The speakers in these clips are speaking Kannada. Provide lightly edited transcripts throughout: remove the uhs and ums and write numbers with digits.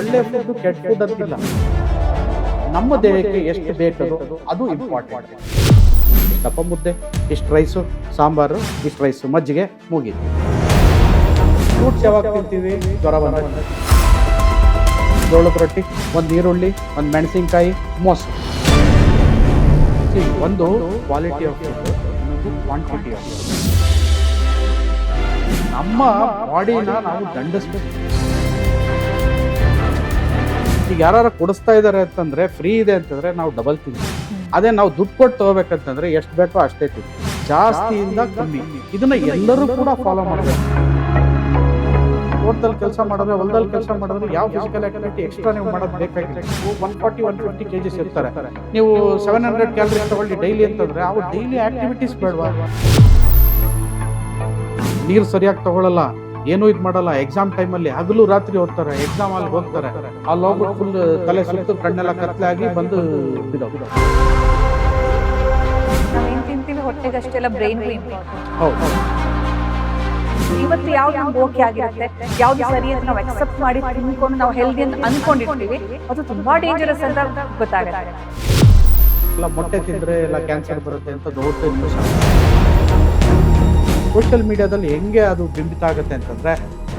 ಒಳ್ಳೆ ಫುಡ್ ಕೆಟ್ಟ ಫುಡ್ ಅಂತಿಲ್ಲ. ನಮ್ಮ ದೇಹಕ್ಕೆ ಎಷ್ಟು ಬೇಕದು ಅದು ಇಂಪಾರ್ಟೆಂಟ್. ಇಷ್ಟಪ್ಪ ಮುದ್ದೆ, ಇಷ್ಟು ರೈಸು, ಸಾಂಬಾರು, ಇಷ್ಟು ರೈಸು, ಮಜ್ಜಿಗೆ, ಮುಗೀತು. ಫ್ರೂಟ್ಸ್ ಯಾವಾಗ ತಿಂತೀವಿ? ಜ್ವರ ಬಂದಾಗ. ಜೋಳದ ರೊಟ್ಟಿ, ಒಂದು ಈರುಳ್ಳಿ, ಒಂದು ಮೆಣಸಿನ್ಕಾಯಿ, ಮೊಸರು. ಒಂದು ಕ್ವಾಲಿಟಿ ಆಫ್ ಫುಡ್, ಇನ್ನೊಂದು ಕ್ವಾಂಟಿಟಿ ಆಫ್ ಫುಡ್. ನಮ್ಮ ಬಾಡಿನ ನಾವು ದಂಡಿಸ್ಬೇಕು. ಈಗ ಯಾರು ಕೊಡಿಸ್ತಾ ಇದ್ದಾರೆ ಅಂತಂದ್ರೆ, ಫ್ರೀ ಇದೆ ಅಂತಂದ್ರೆ ನಾವು ಡಬಲ್ ತಿಂತೀವಿ. ಅದೇ ನಾವು ದುಡ್ಡು ಕೊಟ್ಟು ತಗೋಬೇಕಂತಂದ್ರೆ ಎಷ್ಟು ಬೇಕೋ ಅಷ್ಟೇ ತಿಂತೀವಿ, ಜಾಸ್ತಿಯಿಂದ ಕಮ್ಮಿ. ಇದನ್ನ ಎಲ್ಲರೂ ಕೂಡ ಫಾಲೋ ಮಾಡಬೇಕು. ತೋಟದಲ್ಲಿ ಕೆಲಸ ಮಾಡಿದ್ರೆ, ಹೊಲದಲ್ಲಿ ಕೆಲಸ ಮಾಡಿದ್ರೆ ಯಾವ ಫಿಸಿಕಲ್ ಆಕ್ಟಿವಿಟಿ ಎಕ್ಸ್ಟ್ರಾ ನೀವು ಮಾಡೋದು ಬೇಕಾಗಿಲ್ಲ. 140-150 kgs ಇರ್ತಾರೆ, ನೀವು 700 ಕ್ಯಾಲರೀಸ್ ತಗೊಳ್ಳಿ ಡೈಲಿ ಅಂತಂದ್ರೆ ಅವ್ರು ಡೈಲಿ ಆಕ್ಟಿವಿಟೀಸ್ ಬೇಡವಾ? ನೀರು ಸರಿಯಾಗಿ ತಗೊಳ್ಳಲ್ಲ, ಏನೂ ಇದು ಮಾಡಲ್ಲ. ಎಕ್ಸಾಮ್ ಟೈಮಲ್ಲಿ ಹಗಲು ರಾತ್ರಿ ಓದ್ತಾರೆ, ಎಕ್ಸಾಮ್ ಅಲ್ಲಿ ಹೋಗ್ತಾರೆ, ಅಲ್ಲಿ ಹೋಗ್ಬಿಟ್ಟು ಫುಲ್ ತಲೆ ಸುತ್ತು ಕಣ್ಣೆಲ್ಲ ಕತ್ಲಾಗಿ ಬಂದು ಬಿಡೋದು. ನಾವೇನ್ ತಿಂತೀವಿ ಹೊಟ್ಟೆಗಷ್ಟೆಲ್ಲ ಬ್ರೈನ್ ಹೌದು. ಇವತ್ತು ಯಾವ್ದು ನಮ್ಗೆ ಓಕೆ ಆಗಿರುತ್ತೆ, ಯಾವ್ದು ಸರಿ ಅಂತ ನಾವು ಅಕ್ಸೆಪ್ಟ್ ಮಾಡಿ ತಿನ್ಕೊಂಡು ನಾವು ಹೆಲ್ದಿ ಅಂತ ಅನ್ಕೊಂಡಿರ್ತೀವಿ, ಅದು ತುಂಬಾ ಡೇಂಜರಸ್ ಅಂತ ಗೊತ್ತಾಗುತ್ತೆ. ಎಲ್ಲ ಮೊಟ್ಟೆ ತಿಂದ್ರೆ ಎಲ್ಲ ಕ್ಯಾನ್ಸರ್ ಬರುತ್ತೆ ಅಂತ ದೊಡ್ಡ ನ್ಯೂಸ್. ಸೋಷಿಯಲ್ ಮೀಡಿಯಾದಲ್ಲಿ ಹೆಂಗೆ ಅದು ಬಿಂಬಿತ ಆಗುತ್ತೆ ಅಂತಂದ್ರೆ,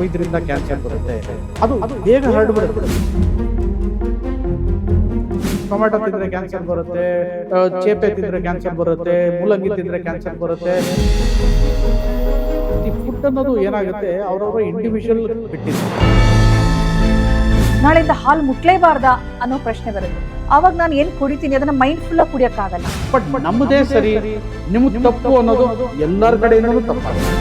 ಇದರಿಂದ ಕ್ಯಾನ್ಸರ್ ಬರುತ್ತೆ, ಅದು ಬೇಗ ಹರಡ್ಬಿಡುತ್ತೆ. ಟೊಮೆಟೊ ತಿಂದ್ರೆ ಕ್ಯಾನ್ಸರ್ ಬರುತ್ತೆ, ಚೇಪೆ ತಿಂದ್ರೆ ಕ್ಯಾನ್ಸರ್ ಬರುತ್ತೆ, ಮೂಲಂಗಿ ತಿಂದ್ರೆ ಕ್ಯಾನ್ಸರ್ ಬರುತ್ತೆ. ಈ ಫುಡ್ ಅನ್ನೋದು ಏನಾಗುತ್ತೆ, ಅವರವರ ಇಂಡಿವಿಜುವಲ್ ಬಿಟ್ಟಿದೆ. ನಾಳೆಯಿಂದ ಹಾಲು ಮುಟ್ಲೇಬಾರ್ದ ಅನ್ನೋ ಪ್ರಶ್ನೆ ಬರುತ್ತೆ. ಅವಾಗ ನಾನು ಏನ್ ಕುಡಿತೀನಿ ಅದನ್ನ ಮೈಂಡ್ಫುಲ್ ಆಗಿ ಕುಡಿಯಕ್ಕಾಗಲ್ಲ. ಬಟ್ ನಮ್ಮದೇ ಸರಿ, ನಿಮ್ಗೆ ತಪ್ಪು ಅನ್ನೋದು ಎಲ್ಲರ ಕಡೆಯಿಂದಲೂ ತಪ್ಪಾಗುತ್ತೆ.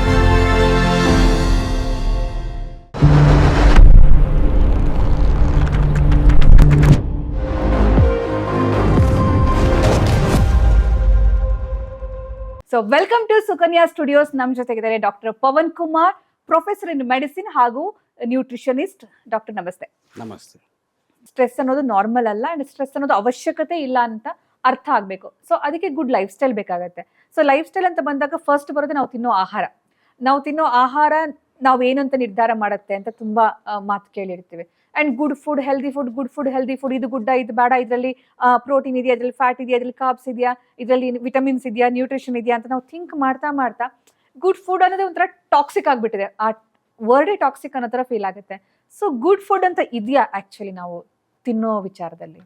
So welcome to Sukanya studios. ನಮ್ಮ ಜೊತೆಗಿದ್ದಾರೆ doctor Pavan Kumar, professor in medicine ಹಾಗೂ ನ್ಯೂಟ್ರಿಷನಿಸ್ಟ್. ಡಾಕ್ಟರ್ ನಮಸ್ತೆ. ನಮಸ್ತೆ. ಸ್ಟ್ರೆಸ್ ಅನ್ನೋದು ನಾರ್ಮಲ್ ಅಲ್ಲ, ಅಂಡ್ ಸ್ಟ್ರೆಸ್ ಅನ್ನೋದು ಅವಶ್ಯಕತೆ ಇಲ್ಲ ಅಂತ ಅರ್ಥ ಆಗ್ಬೇಕು. ಸೊ ಅದಕ್ಕೆ ಗುಡ್ ಲೈಫ್ ಸ್ಟೈಲ್ ಬೇಕಾಗತ್ತೆ. ಸೊ ಲೈಫ್ ಸ್ಟೈಲ್ ಅಂತ ಬಂದಾಗ ಫಸ್ಟ್ ಬರೋದು ನಾವು ತಿನ್ನೋ ಆಹಾರ. ನಾವು ಏನು ಅಂತ ನಿರ್ಧಾರ ಮಾಡುತ್ತೆ ಅಂತ ತುಂಬಾ ಮಾತು ಕೇಳಿರ್ತೀವಿ. And good food, healthy food, good food, healthy food, ಇದು ಗುಡ್ಡ, ಇದು ಬೇಡ, ಇದರಲ್ಲಿ ಪ್ರೋಟೀನ್ ಇದೆಯಾ, ಇದರಲ್ಲಿ ಫ್ಯಾಟ್ ಇದೆಯಾ, ಇದರಲ್ಲಿ ಕಾರ್ಬ್ಸ್ ಇದೆಯಾ, ಇದರಲ್ಲಿ ವಿಟಮಿನ್ಸ್ ಇದೆಯಾ, ನ್ಯೂಟ್ರಿಷನ್ ಇದೆಯಾ ಅಂತ ನಾವು ಥಿಂಕ್ ಮಾಡ್ತಾ ಮಾಡ್ತಾ ಗುಡ್ ಫುಡ್ ಅನ್ನೋದು ಒಂಥರ ಟಾಕ್ಸಿಕ್ ಆಗ್ಬಿಟ್ಟಿದೆ. ಆ ವರ್ಡೇ ಟಾಕ್ಸಿಕ್ ಅನ್ನೋ ಥರ ಫೀಲ್ ಆಗುತ್ತೆ. ಸೊ ಗುಡ್ ಫುಡ್ ಅಂತ ಇದೆಯಾ ಆಕ್ಚುಲಿ ನಾವು ತಿನ್ನೋ ವಿಚಾರದಲ್ಲಿ?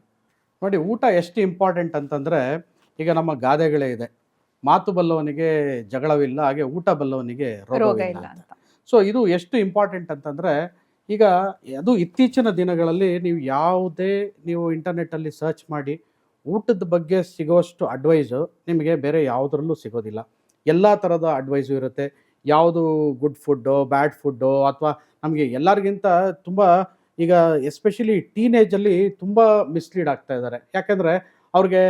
ನೋಡಿ, ಊಟ ಎಷ್ಟು ಇಂಪಾರ್ಟೆಂಟ್ ಅಂತಂದ್ರೆ, ಈಗ ನಮ್ಮ ಗಾದೆಗಳೇ ಇದೆ, ಮಾತು ಬಲ್ಲವನಿಗೆ ಜಗಳವಿಲ್ಲ, ಹಾಗೆ ಊಟ ಬಲ್ಲವನಿಗೆ ರೋಗ ಇಲ್ಲ ಅಂತ. ಸೊ ಇದು ಎಷ್ಟು ಇಂಪಾರ್ಟೆಂಟ್ ಅಂತಂದ್ರೆ, ಈಗ ಅದು ಇತ್ತೀಚಿನ ದಿನಗಳಲ್ಲಿ ನೀವು ಇಂಟರ್ನೆಟ್ಟಲ್ಲಿ ಸರ್ಚ್ ಮಾಡಿ ಊಟದ ಬಗ್ಗೆ ಸಿಗೋಷ್ಟು ಅಡ್ವೈಸು ನಿಮಗೆ ಬೇರೆ ಯಾವುದರಲ್ಲೂ ಸಿಗೋದಿಲ್ಲ. ಎಲ್ಲ ಥರದ ಅಡ್ವೈಸು ಇರುತ್ತೆ. ಯಾವುದು ಗುಡ್ ಫುಡ್ಡೋ, ಬ್ಯಾಡ್ ಫುಡ್ಡೋ, ಅಥವಾ ನಮಗೆ ಎಲ್ಲರಿಗಿಂತ ತುಂಬ ಈಗ ಎಸ್ಪೆಷಲಿ ಟೀನೇಜಲ್ಲಿ ತುಂಬ ಮಿಸ್ಲೀಡ್ ಆಗ್ತಾ ಇದ್ದಾರೆ. ಯಾಕೆಂದರೆ ಅವ್ರಿಗೆ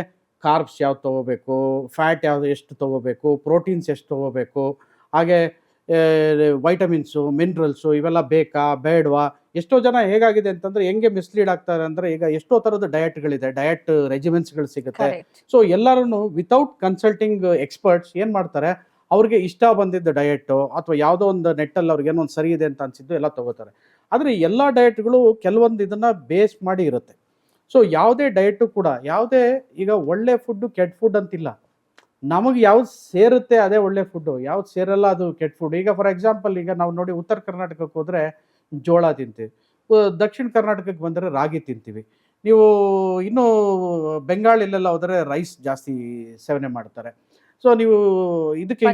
ಕಾರ್ಬ್ಸ್ ಯಾವ್ದು ತೊಗೋಬೇಕು, ಫ್ಯಾಟ್ ಯಾವುದು ಎಷ್ಟು ತೊಗೋಬೇಕು, ಪ್ರೋಟೀನ್ಸ್ ಎಷ್ಟು ತೊಗೋಬೇಕು, ಹಾಗೆ ವೈಟಮಿನ್ಸು, ಮಿನರಲ್ಸು ಇವೆಲ್ಲ ಬೇಕಾ ಬೇಡವಾ. ಎಷ್ಟೋ ಜನ ಹೇಗಾಗಿದೆ ಅಂತಂದರೆ ಹೆಂಗೆ ಮಿಸ್ಲೀಡ್ ಆಗ್ತಾರೆ ಅಂದರೆ, ಈಗ ಎಷ್ಟೋ ಥರದ ಡಯಟ್ಗಳಿದೆ, ಡಯಟ್ ರೆಜಿಮೆಂಟ್ಸ್ಗಳು ಸಿಗುತ್ತೆ. ಸೊ ಎಲ್ಲರೂ ವಿತೌಟ್ ಕನ್ಸಲ್ಟಿಂಗ್ ಎಕ್ಸ್ಪರ್ಟ್ಸ್ ಏನು ಮಾಡ್ತಾರೆ, ಅವ್ರಿಗೆ ಇಷ್ಟ ಬಂದಿದ್ದ ಡಯಟು ಅಥವಾ ಯಾವುದೋ ಒಂದು ನೆಟ್ಟಲ್ಲಿ ಅವ್ರಿಗೆ ಏನೋ ಒಂದು ಸರಿ ಇದೆ ಅಂತ ಅನಿಸಿದ್ದು ಎಲ್ಲ ತೊಗೋತಾರೆ. ಆದರೆ ಎಲ್ಲ ಡಯಟ್ಗಳು ಕೆಲವೊಂದು ಇದನ್ನು ಬೇಸ್ ಮಾಡಿ ಇರುತ್ತೆ. ಸೊ ಯಾವುದೇ ಡಯಟು ಕೂಡ, ಈಗ ಒಳ್ಳೆ ಫುಡ್ಡು ಕೆಟ್ಟ ಫುಡ್ ಅಂತಿಲ್ಲ. ನಮಗೆ ಯಾವ್ದು ಸೇರುತ್ತೆ ಅದೇ ಒಳ್ಳೆ ಫುಡ್ಡು, ಯಾವ್ದು ಸೇರಲ್ಲ ಅದು ಕೆಟ್ಟ ಫುಡ್. ಈಗ ಫಾರ್ ಎಕ್ಸಾಂಪಲ್, ಈಗ ನಾವು ನೋಡಿ ಉತ್ತರ ಕರ್ನಾಟಕಕ್ಕೆ ಹೋದರೆ ಜೋಳ ತಿಂತೀವಿ, ದಕ್ಷಿಣ ಕರ್ನಾಟಕಕ್ಕೆ ಬಂದರೆ ರಾಗಿ ತಿಂತೀವಿ. ನೀವು ಇನ್ನೂ ಬೆಂಗಾಳಿಲೆಲ್ಲ ಹೋದರೆ ರೈಸ್ ಜಾಸ್ತಿ ಸೇವನೆ ಮಾಡ್ತಾರೆ. ಸೊ ನೀವು ಇದಕ್ಕೆ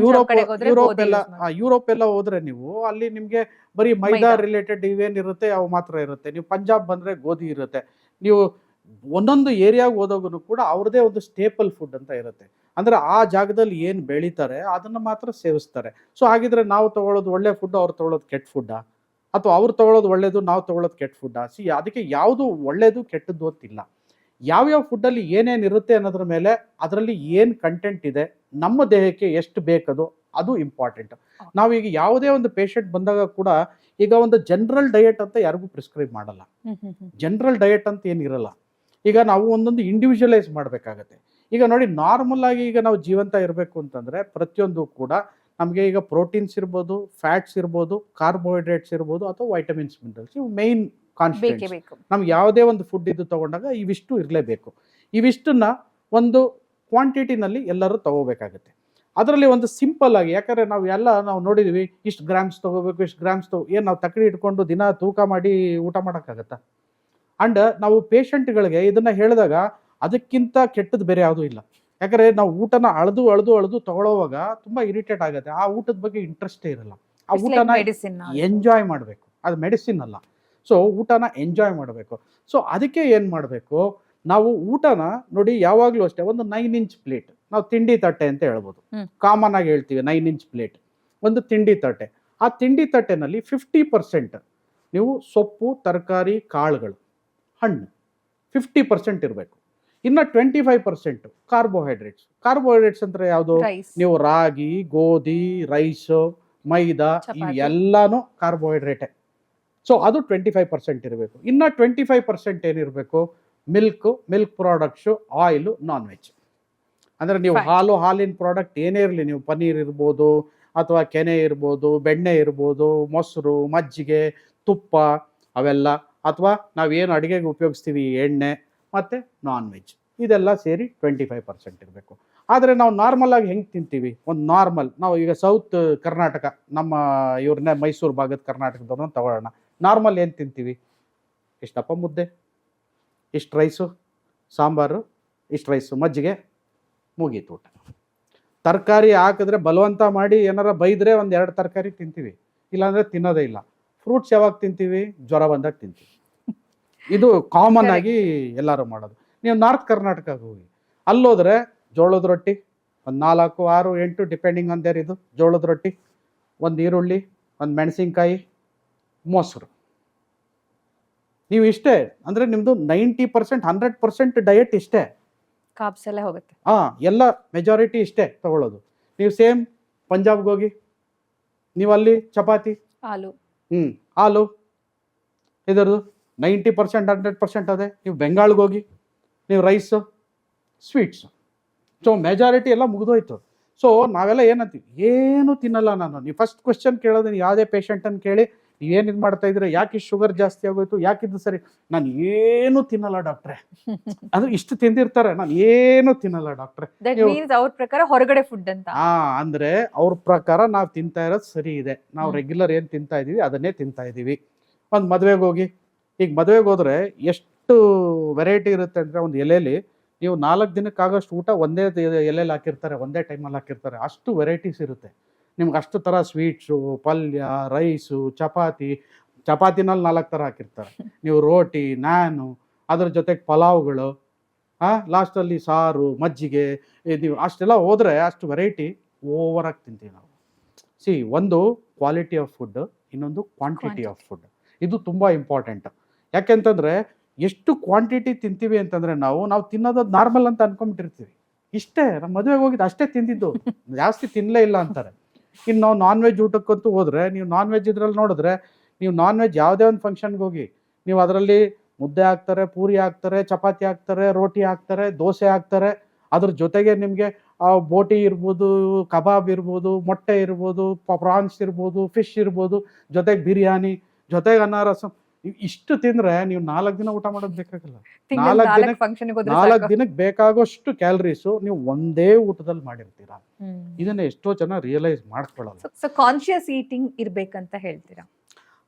ಯುರೋಪ್ ಎಲ್ಲ ಹೋದ್ರೆ ನೀವು ಅಲ್ಲಿ ನಿಮಗೆ ಬರೀ ಮೈದಾ ರಿಲೇಟೆಡ್ ಇವೇನಿರುತ್ತೆ ಅವು ಮಾತ್ರ ಇರುತ್ತೆ. ನೀವು ಪಂಜಾಬ್ ಬಂದರೆ ಗೋಧಿ ಇರುತ್ತೆ. ನೀವು ಒಂದೊಂದು ಏರಿಯಾಗೆ ಹೋದಾಗೂ ಕೂಡ ಅವ್ರದ್ದೇ ಒಂದು ಸ್ಟೇಪಲ್ ಫುಡ್ ಅಂತ ಇರುತ್ತೆ. ಅಂದರೆ ಆ ಜಾಗದಲ್ಲಿ ಏನು ಬೆಳೀತಾರೆ ಅದನ್ನು ಮಾತ್ರ ಸೇವಿಸ್ತಾರೆ. ಸೊ ಹಾಗಿದ್ರೆ ನಾವು ತಗೊಳ್ಳೋದು ಒಳ್ಳೆ ಫುಡ್, ಅವ್ರು ತಗೊಳ್ಳೋದು ಕೆಟ್ಟ ಫುಡ್ಡಾ? ಅಥವಾ ಅವ್ರು ತಗೊಳ್ಳೋದು ಒಳ್ಳೇದು, ನಾವು ತಗೊಳ್ಳೋದು ಕೆಟ್ಟ ಫುಡ್ಡಾ? ಅದಕ್ಕೆ ಯಾವುದು ಒಳ್ಳೇದು ಕೆಟ್ಟದ್ದು ಅಂತಿಲ್ಲ. ಯಾವ್ಯಾವ ಫುಡ್ಡಲ್ಲಿ ಏನೇನು ಇರುತ್ತೆ ಅನ್ನೋದ್ರ ಮೇಲೆ, ಅದರಲ್ಲಿ ಏನು ಕಂಟೆಂಟ್ ಇದೆ, ನಮ್ಮ ದೇಹಕ್ಕೆ ಎಷ್ಟು ಬೇಕದು ಅದು ಇಂಪಾರ್ಟೆಂಟ್. ನಾವೀಗ ಯಾವುದೇ ಒಂದು ಪೇಷಂಟ್ ಬಂದಾಗ ಕೂಡ ಈಗ ಒಂದು ಜನರಲ್ ಡಯಟ್ ಅಂತ ಯಾರಿಗೂ ಪ್ರಿಸ್ಕ್ರೈಬ್ ಮಾಡಲ್ಲ. ಜನರಲ್ ಡಯಟ್ ಅಂತ ಏನಿರಲ್ಲ. ಈಗ ನಾವು ಒಂದೊಂದು ಇಂಡಿವಿಜುವಲೈಸ್ ಮಾಡಬೇಕಾಗತ್ತೆ. ಈಗ ನೋಡಿ, ನಾರ್ಮಲ್ ಆಗಿ ಈಗ ನಾವು ಜೀವಂತ ಇರಬೇಕು ಅಂತಂದರೆ ಪ್ರತಿಯೊಂದು ಕೂಡ ನಮಗೆ ಈಗ ಪ್ರೋಟೀನ್ಸ್ ಇರ್ಬೋದು, ಫ್ಯಾಟ್ಸ್ ಇರ್ಬೋದು, ಕಾರ್ಬೋಹೈಡ್ರೇಟ್ಸ್ ಇರ್ಬೋದು, ಅಥವಾ ವೈಟಮಿನ್ಸ್ ಮಿನರಲ್ಸ್, ಇವು ಮೈನ್ ಕಾನ್ಸ್ಟೆಂಟ್. ಬೇಕು. ನಮ್ಗೆ ಯಾವುದೇ ಒಂದು ಫುಡ್ ಇದು ತಗೊಂಡಾಗ ಇವಿಷ್ಟು ಇರಲೇಬೇಕು. ಇವಿಷ್ಟನ್ನ ಒಂದು ಕ್ವಾಂಟಿಟಿನಲ್ಲಿ ಎಲ್ಲರೂ ತಗೋಬೇಕಾಗುತ್ತೆ. ಅದರಲ್ಲಿ ಒಂದು ಸಿಂಪಲ್ ಆಗಿ, ಯಾಕಂದರೆ ನಾವು ನೋಡಿದ್ವಿ ಇಷ್ಟು ಗ್ರಾಮ್ಸ್ ತೊಗೋಬೇಕು, ಇಷ್ಟು ಗ್ರಾಮ್ಸ್ ಏನು ನಾವು ತಕ್ಕಡಿ ಇಟ್ಕೊಂಡು ದಿನ ತೂಕ ಮಾಡಿ ಊಟ ಮಾಡೋಕ್ಕಾಗತ್ತಾ? ಆ್ಯಂಡ್ ನಾವು ಪೇಷಂಟ್ಗಳಿಗೆ ಇದನ್ನು ಹೇಳಿದಾಗ ಅದಕ್ಕಿಂತ ಕೆಟ್ಟದ್ದು ಬೇರೆ ಯಾವುದೂ ಇಲ್ಲ. ಯಾಕಂದರೆ ನಾವು ಊಟನ ಅಳೆದು ತಗೊಳ್ಳೋವಾಗ ತುಂಬ ಇರಿಟೇಟ್ ಆಗುತ್ತೆ. ಆ ಊಟದ ಬಗ್ಗೆ ಇಂಟ್ರೆಸ್ಟೇ ಇರಲ್ಲ. ಆ ಊಟನ ಎಂಜಾಯ್ ಮಾಡಬೇಕು. ಅದು ಮೆಡಿಸಿನ್ ಅಲ್ಲ. ಸೊ ಊಟನ ಎಂಜಾಯ್ ಮಾಡಬೇಕು. ಸೊ ಅದಕ್ಕೆ ಏನು ಮಾಡಬೇಕು, ನಾವು ಊಟನ ನೋಡಿ ಯಾವಾಗಲೂ ಅಷ್ಟೇ ಒಂದು 9 ಇಂಚ್ ಪ್ಲೇಟ್, ನಾವು ತಿಂಡಿ ತಟ್ಟೆ ಅಂತ ಹೇಳ್ಬೋದು, ಕಾಮನ್ ಆಗಿ ಹೇಳ್ತೀವಿ 9 ಇಂಚ್ ಪ್ಲೇಟ್, ಒಂದು ತಿಂಡಿ ತಟ್ಟೆ. ಆ ತಿಂಡಿ ತಟ್ಟೆನಲ್ಲಿ 50% ನೀವು ಸೊಪ್ಪು, ತರಕಾರಿ, ಕಾಳುಗಳು, ಹಣ್ಣು 50% ಇರಬೇಕು. ಇನ್ನು 25% ಕಾರ್ಬೋಹೈಡ್ರೇಟ್ಸ್ ಅಂದರೆ ಯಾವುದು? ನೀವು ರಾಗಿ, ಗೋಧಿ, ರೈಸು, ಮೈದಾ ಇವೆಲ್ಲಾನು ಕಾರ್ಬೋಹೈಡ್ರೇಟೆ. ಸೊ ಅದು 25% ಇರಬೇಕು. ಇನ್ನು 25% ಏನಿರಬೇಕು? Milk products, oil, non veg. ಅಂದರೆ ನೀವು ಹಾಲಿನ ಪ್ರಾಡಕ್ಟ್ ಏನೇ ಇರಲಿ, ನೀವು ಪನ್ನೀರ್ ಇರ್ಬೋದು, ಅಥವಾ ಕೆನೆ ಇರ್ಬೋದು, ಬೆಣ್ಣೆ ಇರ್ಬೋದು, ಮೊಸರು, ಮಜ್ಜಿಗೆ, ತುಪ್ಪ ಅವೆಲ್ಲ, ಅಥವಾ ನಾವೇನು ಅಡುಗೆಗೆ ಉಪಯೋಗಿಸ್ತೀವಿ ಎಣ್ಣೆ ಮತ್ತು ನಾನ್ ವೆಜ್, ಇದೆಲ್ಲ ಸೇರಿ 25% ಇರಬೇಕು. ಆದರೆ ನಾವು ನಾರ್ಮಲ್ ಆಗಿ ಹೆಂಗೆ ತಿಂತೀವಿ? ನಾವು ಈಗ ಸೌತ್ ಕರ್ನಾಟಕ, ನಮ್ಮ ಇವ್ರನ್ನೇ ಮೈಸೂರು ಭಾಗದ ಕರ್ನಾಟಕದವ್ರನ್ನ ತಗೊಳ್ಳೋಣ. ನಾರ್ಮಲ್ ಏನು ತಿಂತೀವಿ? ಇಷ್ಟಪ್ಪ ಮುದ್ದೆ, ಇಷ್ಟು ರೈಸು, ಸಾಂಬಾರು, ಇಷ್ಟು ರೈಸು, ಮಜ್ಜಿಗೆ, ಮುಗೀತು ಊಟ. ತರಕಾರಿ ಹಾಕಿದ್ರೆ ಬಲವಂತ ಮಾಡಿ ಏನಾರ ಬೈದರೆ 1-2 ತರಕಾರಿ ತಿಂತೀವಿ, ಇಲ್ಲಾಂದರೆ ತಿನ್ನೋದೇ ಇಲ್ಲ. ಫ್ರೂಟ್ಸ್ ಯಾವಾಗ ತಿಂತೀವಿ? ಜ್ವರ ಬಂದಾಗ ತಿಂತೀವಿ. ಇದು ಕಾಮನ್ ಆಗಿ ಎಲ್ಲರೂ ಮಾಡೋದು. ನೀವು ನಾರ್ತ್ ಕರ್ನಾಟಕಕ್ಕೆ ಹೋಗಿ, ಅಲ್ಲೋದ್ರೆ ಜೋಳದ ರೊಟ್ಟಿ, ಒಂದು 4, 6, 8 ಡಿಪೆಂಡಿಂಗ್ ಆನ್ ದೇರ್, ಇದು ಜೋಳದ ರೊಟ್ಟಿ, ಒಂದು ಈರುಳ್ಳಿ, ಒಂದು ಮೆಣಸಿನ್ಕಾಯಿ, ಮೊಸರು. ನೀವು ಇಷ್ಟೇ ಅಂದರೆ ನಿಮ್ಮದು 90% 100% ಡಯಟ್ ಇಷ್ಟೇ. ಕಾರ್ಬ್ಸ್ ಎಲ್ಲ ಹೋಗುತ್ತೆ. ಎಲ್ಲ ಮೆಜಾರಿಟಿ ಇಷ್ಟೇ ತಗೊಳ್ಳೋದು. ನೀವು ಸೇಮ್ ಪಂಜಾಬ್ಗೆ ಹೋಗಿ, ನೀವು ಅಲ್ಲಿ ಚಪಾತಿ, ಹಾಲು, ಇದರದು 90% 100% ಅದೇ. ನೀವು ಬೆಂಗಾಳ್ಗೆ ಹೋಗಿ, ನೀವು ರೈಸು, ಸ್ವೀಟ್ಸು. ಸೊ ಮೆಜಾರಿಟಿ ಎಲ್ಲ ಮುಗಿದೋಯ್ತು. ಸೊ ನಾವೆಲ್ಲ ಏನಂತೀವಿ? ಏನು ತಿನ್ನಲ್ಲ ನಾನು. ನೀವು ಫಸ್ಟ್ ಕ್ವೆಶ್ಚನ್ ಕೇಳೋದು, ನೀವು ಯಾವುದೇ ಪೇಷಂಟನ್ನು ಕೇಳಿ, ನೀವೇನು ಇದು ಮಾಡ್ತಾ ಇದ್ರೆ, ಯಾಕೆ ಇಷ್ಟು ಶುಗರ್ ಜಾಸ್ತಿ ಆಗೋಯ್ತು, ಯಾಕಿದ್ದು ಸರಿ? ನಾನು ಏನು ತಿನ್ನಲ್ಲ ಡಾಕ್ಟ್ರೆ. ಅದು ಇಷ್ಟು ತಿಂದಿರ್ತಾರೆ, ನಾನು ಏನು ತಿನ್ನಲ್ಲ ಡಾಕ್ಟ್ರೆ. ಅವ್ರ ಪ್ರಕಾರ ಹೊರಗಡೆ ಫುಡ್ ಅಂತ. ಅಂದ್ರೆ ಅವ್ರ ಪ್ರಕಾರ ನಾವು ತಿಂತಾ ಇರೋದು ಸರಿ ಇದೆ, ನಾವು ರೆಗ್ಯುಲರ್ ಏನು ತಿಂತಾ ಇದೀವಿ ಅದನ್ನೇ ತಿಂತಾ ಇದೀವಿ. ಒಂದು ಮದುವೆಗೆ ಹೋಗಿ, ಈಗ ಮದುವೆಗೆ ಹೋದ್ರೆ ಎಷ್ಟು ವೆರೈಟಿ ಇರುತ್ತೆ ಅಂದರೆ, ಒಂದು ಎಲೆಯಲ್ಲಿ ನೀವು 4 ದಿನಕ್ಕಾಗಷ್ಟು ಊಟ ಒಂದೇ ಎಲೆಯಲ್ಲಿ ಹಾಕಿರ್ತಾರೆ, ಒಂದೇ ಟೈಮಲ್ಲಿ ಹಾಕಿರ್ತಾರೆ. ಅಷ್ಟು ವೆರೈಟೀಸ್ ಇರುತ್ತೆ. ನಿಮ್ಗೆ ಅಷ್ಟು ಥರ ಸ್ವೀಟ್ಸು, ಪಲ್ಯ, ರೈಸು, ಚಪಾತಿನಲ್ಲಿ 4 ಥರ ಹಾಕಿರ್ತಾರೆ. ನೀವು ರೋಟಿ, ನಾನು, ಅದ್ರ ಜೊತೆಗೆ ಪಲಾವ್ಗಳು, ಲಾಸ್ಟಲ್ಲಿ ಸಾರು, ಮಜ್ಜಿಗೆ, ನೀವು ಅಷ್ಟೆಲ್ಲ ಹೋದರೆ ಅಷ್ಟು ವೆರೈಟಿ ಓವರಾಗಿ ತಿಂತೀವಿ ನಾವು. ಒಂದು ಕ್ವಾಲಿಟಿ ಆಫ್ ಫುಡ್, ಇನ್ನೊಂದು ಕ್ವಾಂಟಿಟಿ ಆಫ್ ಫುಡ್. ಇದು ತುಂಬ ಇಂಪಾರ್ಟೆಂಟ್. ಯಾಕೆಂತಂದರೆ ಎಷ್ಟು ಕ್ವಾಂಟಿಟಿ ತಿಂತೀವಿ ಅಂತಂದರೆ ನಾವು ತಿನ್ನೋದು ನಾರ್ಮಲ್ ಅಂತ ಅಂದ್ಕೊಂಡ್ಬಿಟ್ಟಿರ್ತೀವಿ. ಇಷ್ಟೇ, ನಮ್ಮ ಮದುವೆಗೆ ಹೋಗಿದ್ದು ಅಷ್ಟೇ ತಿಂದಿದ್ದು, ಜಾಸ್ತಿ ತಿನ್ನಲೇ ಇಲ್ಲ ಅಂತಾರೆ. ಇನ್ನು ನಾವು ನಾನ್ ವೆಜ್ ಊಟಕ್ಕಂತೂ ಹೋದರೆ, ನೀವು ನಾನ್ ವೆಜ್ ಇದ್ರಲ್ಲಿ ನೋಡಿದ್ರೆ, ನೀವು ನಾನ್ ವೆಜ್ ಯಾವುದೇ ಒಂದು ಫಂಕ್ಷನ್ಗೆ ಹೋಗಿ, ನೀವು ಅದರಲ್ಲಿ ಮುದ್ದೆ ಹಾಕ್ತಾರೆ, ಪೂರಿ ಹಾಕ್ತಾರೆ, ಚಪಾತಿ ಹಾಕ್ತಾರೆ, ರೋಟಿ ಹಾಕ್ತಾರೆ, ದೋಸೆ ಹಾಕ್ತಾರೆ. ಅದ್ರ ಜೊತೆಗೆ ನಿಮಗೆ ಬೋಟಿ ಇರ್ಬೋದು, ಕಬಾಬ್ ಇರ್ಬೋದು, ಮೊಟ್ಟೆ ಇರ್ಬೋದು, ಪ್ರಾನ್ಸ್ ಇರ್ಬೋದು, ಫಿಶ್ ಇರ್ಬೋದು, ಜೊತೆಗೆ ಬಿರಿಯಾನಿ, ಜೊತೆಗೆ ಅನ್ನ ರಸಂ. ಇಷ್ಟು ತಿಂದರೆ ನೀವು 4 ದಿನ ಊಟ ಮಾಡೋದು ಬೇಕಾಗಲ್ಲ. 4 ದಿನಕ್ಕೆ ಬೇಕಾಗೋಷ್ಟು ಕ್ಯಾಲರೀಸು ನೀವು ಒಂದೇ ಊಟದಲ್ಲಿ ಮಾಡಿರ್ತೀರಾ. ಇದನ್ನ ಎಷ್ಟೋ ಜನ ರಿಯಲೈಸ್ ಮಾಡ್ಕೊಳ್ಳಲ್ಲ. ಸೊ ಕಾನ್ಶಿಯಸ್ ಈಟಿಂಗ್ ಇರ್ಬೇಕಂತ ಹೇಳ್ತೀರಾ?